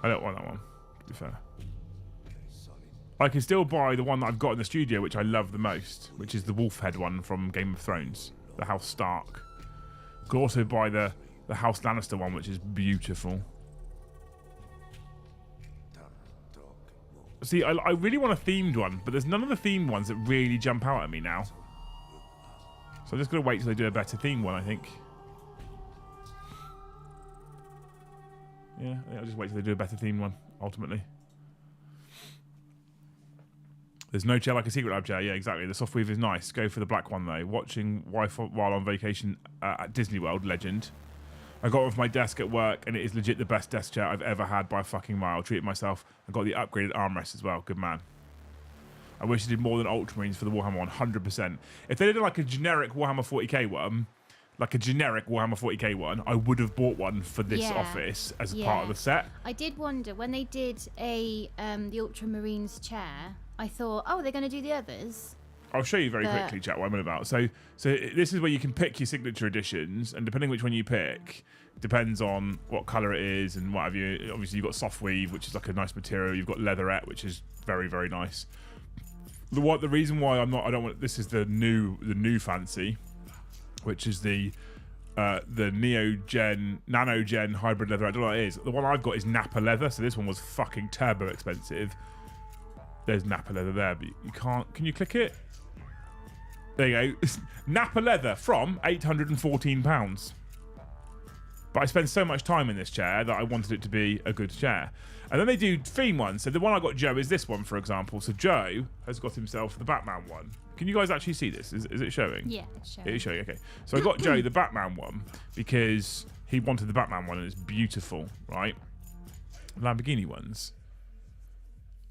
I don't want that one, to be fair. I can still buy the one that I've got in the studio, which I love the most, which is the wolf head one from Game of Thrones, the House Stark. I could also buy the House Lannister one, which is beautiful. See, I really want a themed one, but there's none of the themed ones that really jump out at me now. So I'm just going to wait till they do a better themed one, I think. Yeah, I think I'll just wait till they do a better themed one, ultimately. There's no chair like a secret lab chair. Yeah, exactly. The soft weave is nice. Go for the black one, though. Watching Wi-Fi while on vacation at Disney World, legend. I got it off my desk at work, and it is legit the best desk chair I've ever had by a fucking mile. Treated myself. I got the upgraded armrest as well. Good man. I wish they did more than Ultramarines for the Warhammer one, 100%. If they did like a generic Warhammer 40k one, I would have bought one for this office as a part of the set. I did wonder, when they did the Ultramarines chair, I thought, oh, they're going to do the others. I'll show you very quickly, chat, what I'm on about. So this is where you can pick your signature editions, and depending which one you pick, depends on what colour it is and what have you. Obviously, you've got soft weave, which is like a nice material. You've got leatherette, which is very, very nice. The reason why I don't want this is the new fancy, which is the nanogen hybrid leather. I don't know what it is. The one I've got is Napa leather, so this one was fucking turbo expensive. There's Napa leather there, but you can't. Can you click it? There you go. Napa leather from £814. But I spent so much time in this chair that I wanted it to be a good chair. And then they do theme ones. So the one I got Joe is this one, for example. So Joe has got himself the Batman one. Can you guys actually see this? Is it showing? Yeah, it's showing. It is showing, okay. So I got Joe the Batman one because he wanted the Batman one and it's beautiful, right? Lamborghini ones.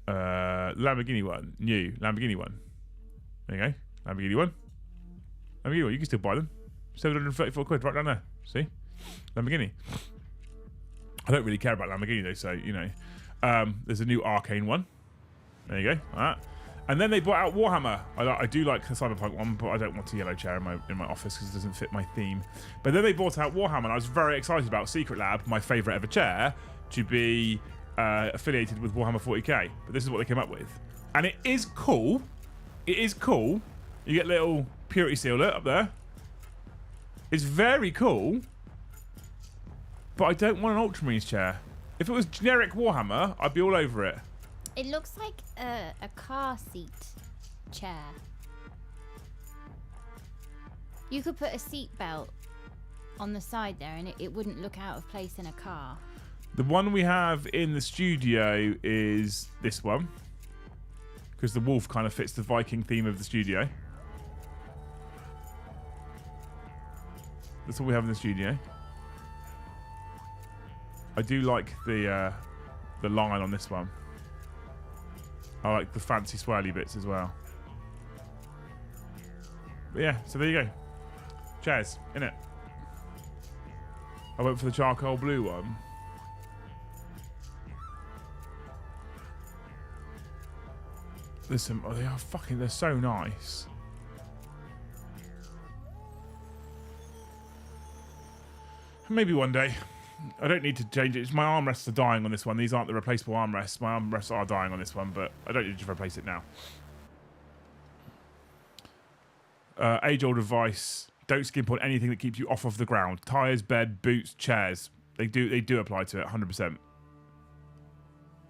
Lamborghini one. New. Lamborghini one. There you go. Lamborghini one. Lamborghini one. You can still buy them. 734 quid right down there. See? Lamborghini. I don't really care about Lamborghini though, so, you know. There's a new Arcane one. There you go. All right. And then they brought out Warhammer. I do like the Cyberpunk one, but I don't want a yellow chair in my office because it doesn't fit my theme. But then they brought out Warhammer, and I was very excited about Secret Lab, my favourite ever chair, to be affiliated with Warhammer 40k. But this is what they came up with. And it is cool. It is cool. You get a little purity sealer up there. It's very cool. But I don't want an Ultramarines chair. If it was generic Warhammer, I'd be all over it. It looks like a car seat chair. You could put a seat belt on the side there and it wouldn't look out of place in a car. The one we have in the studio is this one. Because the wolf kind of fits the Viking theme of the studio. That's what we have in the studio. I do like the line on this one. I like the fancy swirly bits as well. But yeah, so there you go. Chairs, innit? I went for the charcoal blue one. Listen, oh, they're so nice. Maybe one day. I don't need to change it. My armrests are dying on this one. These aren't the replaceable armrests. My armrests are dying on this one, but I don't need to replace it now. Age-old advice. Don't skimp on anything that keeps you off of the ground. Tyres, bed, boots, chairs. They do apply to it, 100%.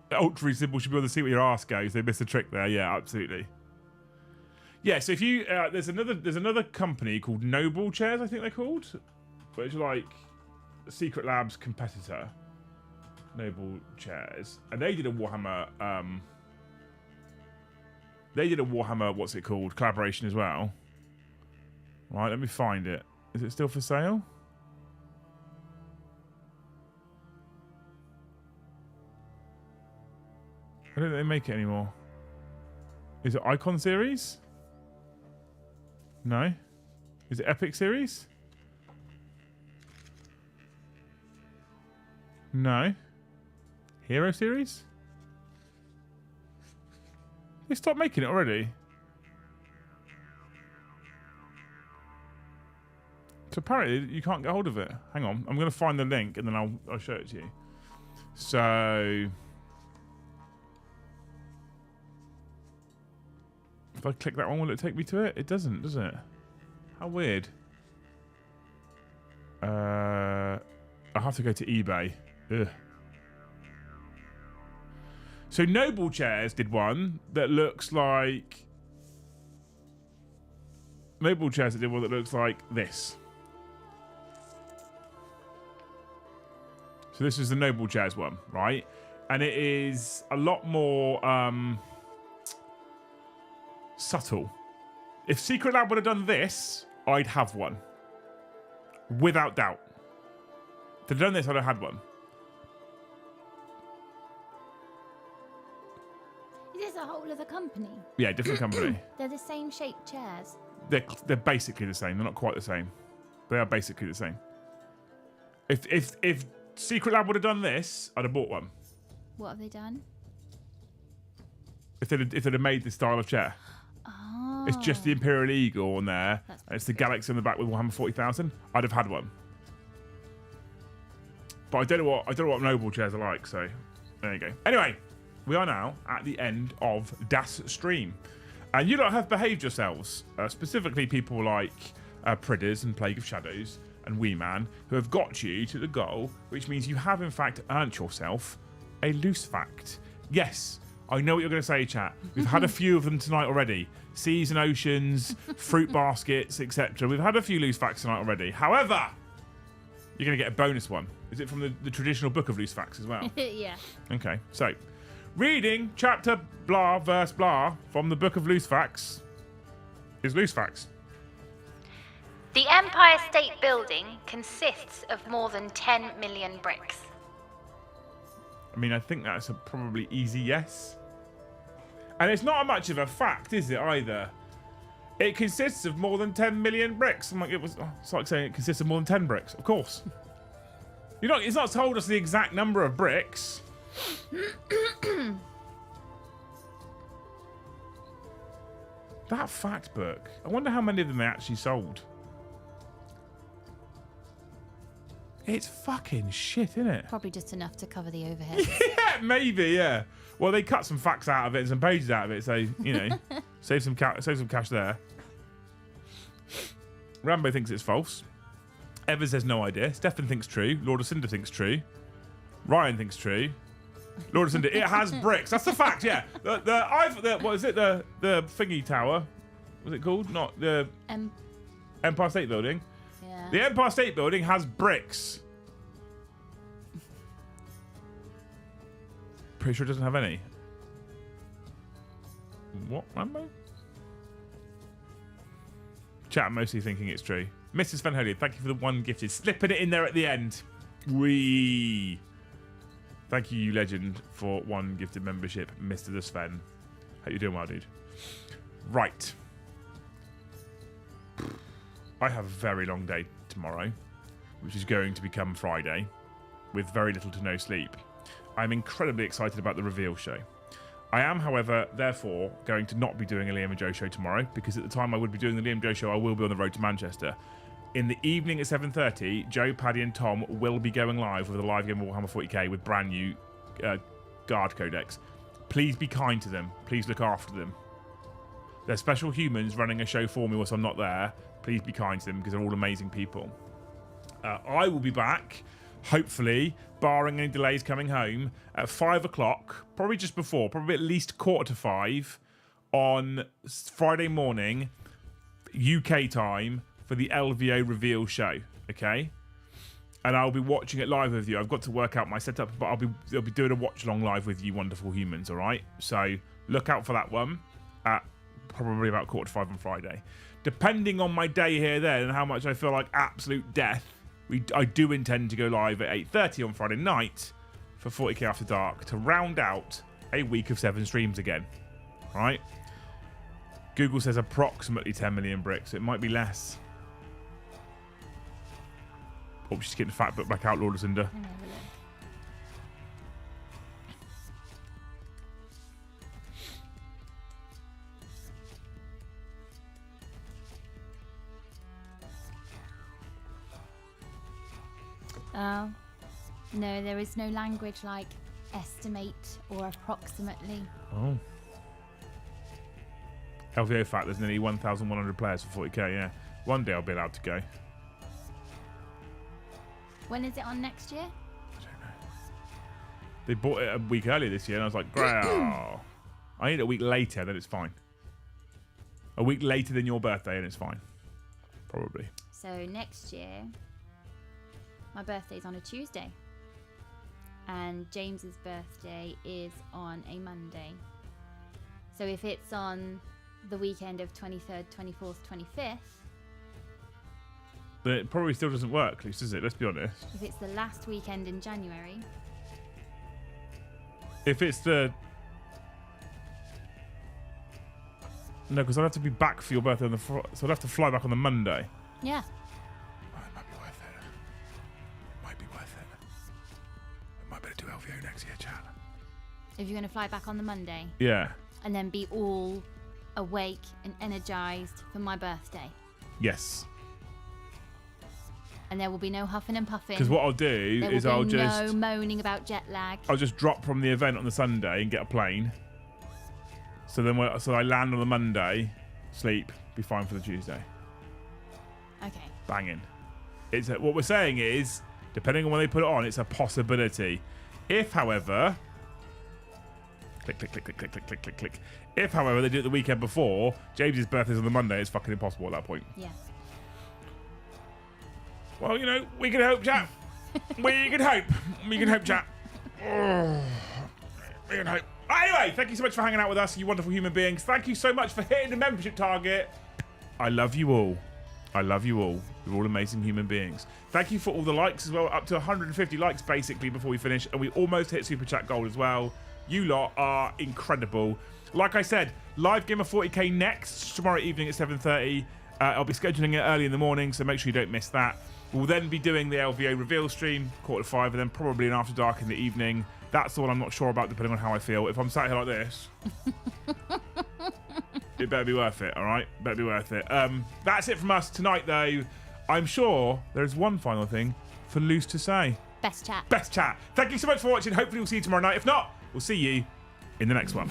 The ultra symbol should be able to see where your arse goes. They missed a trick there. Yeah, absolutely. Yeah, so if you... there's another company called Noble Chairs, I think they're called. Which are like... Secret Labs competitor, Noble Chairs, and they did a Warhammer. What's it called? Collaboration as well. Right, let me find it. Is it still for sale? I don't think they make it anymore. Is it Icon Series? No. Is it Epic Series? No. Hero Series? They stopped making it already. So apparently you can't get hold of it. Hang on. I'm going to find the link and then I'll show it to you. So... if I click that one, will it take me to it? It doesn't, does it? How weird. I'll have to go to eBay. Ugh. So Noble Chairs did one that looks like... Noble Chairs did one that looks like this. So this is the Noble Chairs one, right? And it is a lot more subtle. If Secret Lab would have done this, I'd have one. Without doubt. If they'd done this, I'd have had one. Is this a whole other company? Yeah, different company. They're the same shaped chairs. They're basically the same. They're not quite the same. They are basically the same. If Secret Lab would have done this, I'd have bought one. What have they done? If they'd have made this style of chair. Oh. It's just the Imperial Eagle on there, That's and it's the Galaxy on the back with Warhammer 40,000. I'd have had one. But I don't know what Noble Chairs are like, so there you go. Anyway, we are now at the end of Das Stream. And you lot have behaved yourselves, specifically people like Pridders and Plague of Shadows and Wee Man, who have got you to the goal, which means you have in fact earned yourself a loose fact. Yes, I know what you're going to say, chat. We've had a few of them tonight already. Seas and oceans, fruit baskets, etc. We've had a few loose facts tonight already. However, you're going to get a bonus one. Is it from the traditional book of loose facts as well? Yeah. Okay, so reading chapter blah verse blah from the book of loose facts is loose facts. The Empire State Building consists of more than 10 million bricks. I mean, I think that's a probably easy yes. And it's not much of a fact, is it, either? It consists of more than 10 million bricks. I'm like, it's like saying it consists of more than 10 bricks. Of course. It's not told us the exact number of bricks. That fact book. I wonder how many of them they actually sold. It's fucking shit, isn't it? Probably just enough to cover the overhead. Yeah, maybe, yeah. Well, they cut some facts out of it and some pages out of it, so, you know, save some cash there. Rambo thinks it's false. Evans has no idea. Stefan thinks true. Lord of Cinder thinks true. Ryan thinks true. Lord of Cinder, it has bricks. That's the fact, yeah. What is it? The thingy tower. What's it called? Not the Empire State Building. Yeah. The Empire State Building has bricks. Pretty sure it doesn't have any. What, Rambo? Chat mostly thinking it's true. Mrs. Van Holian, thank you for the one gifted. Slipping it in there at the end. Wee. Thank you, you legend, for one gifted membership, Mr. the Sven. Hope you're doing well, dude. Right. I have a very long day tomorrow, which is going to become Friday, with very little to no sleep. I'm incredibly excited about the reveal show. I am, however, therefore, going to not be doing a Liam and Joe show tomorrow, because at the time I would be doing the Liam and Joe show, I will be on the road to Manchester. in the evening at 7:30, Joe, Paddy, and Tom will be going live with a live game of Warhammer 40k with brand new guard codex. Please be kind to them. Please look after them. They're special humans running a show for me whilst I'm not there. Please be kind to them because they're all amazing people. I will be back, hopefully, barring any delays coming home, at 5 o'clock, probably just before, probably at least 4:45 on Friday morning, UK time, for the LVO reveal show, okay? And I'll be watching it live with you. I've got to work out my setup, but I'll be doing a watch along live with you wonderful humans, all right? So look out for that one at probably about 4:45 on Friday. Depending on my day here then and how much I feel like absolute death, I do intend to go live at 8:30 on Friday night for 40k After Dark to round out a week of 7 streams again. All right? Google says approximately 10 million bricks. It might be less. Oh, she's getting the fact book back out, Lord Lucinda. Oh, no, there is no language like estimate or approximately. Oh. LVO fact, there's nearly 1,100 players for 40k, yeah. One day I'll be allowed to go. When is it on next year? I don't know. They bought it a week earlier this year, and I was like, great. I need it a week later, then it's fine. A week later than your birthday, and it's fine. Probably. So next year, my birthday's on a Tuesday. And James's birthday is on a Monday. So if it's on the weekend of 23rd, 24th, 25th. But it probably still doesn't work, Luce, does it? Let's be honest. If it's the last weekend in January. If it's the... No, because I'd have to be back for your birthday on the... So I'd have to fly back on the Monday. Yeah. Oh, it might be worth it. It might be worth it. I might better do LVO next year, chat. If you're going to fly back on the Monday. Yeah. And then be all awake and energized for my birthday. Yes. And there will be no huffing and puffing. Because what I'll do is I'll just... no moaning about jet lag. I'll just drop from the event on the Sunday and get a plane. So then so I land on the Monday, sleep, be fine for the Tuesday. Okay. Banging. What we're saying is, depending on when they put it on, it's a possibility. If, however... Click, click, click, click, click, click, click, click, click. If, however, they do it the weekend before, James's birthday's on the Monday, it's fucking impossible at that point. Yeah. Well, you know, we can hope, chat. We can hope. We can hope, chat. We can hope. Anyway, thank you so much for hanging out with us, you wonderful human beings. Thank you so much for hitting the membership target. I love you all. I love you all. You're all amazing human beings. Thank you for all the likes as well. Up to 150 likes, basically, before we finish. And we almost hit Super Chat Gold as well. You lot are incredible. Like I said, live game of 40k next, tomorrow evening at 7:30. I'll be scheduling it early in the morning, so make sure you don't miss that. We'll then be doing the LVO reveal stream, 4:45, and then probably an After Dark in the evening. That's the one I'm not sure about, depending on how I feel. If I'm sat here like this, it better be worth it, all right? Better be worth it. That's it from us tonight, though. I'm sure there's one final thing for Luce to say. Best chat. Best chat. Thank you so much for watching. Hopefully we'll see you tomorrow night. If not, we'll see you in the next one.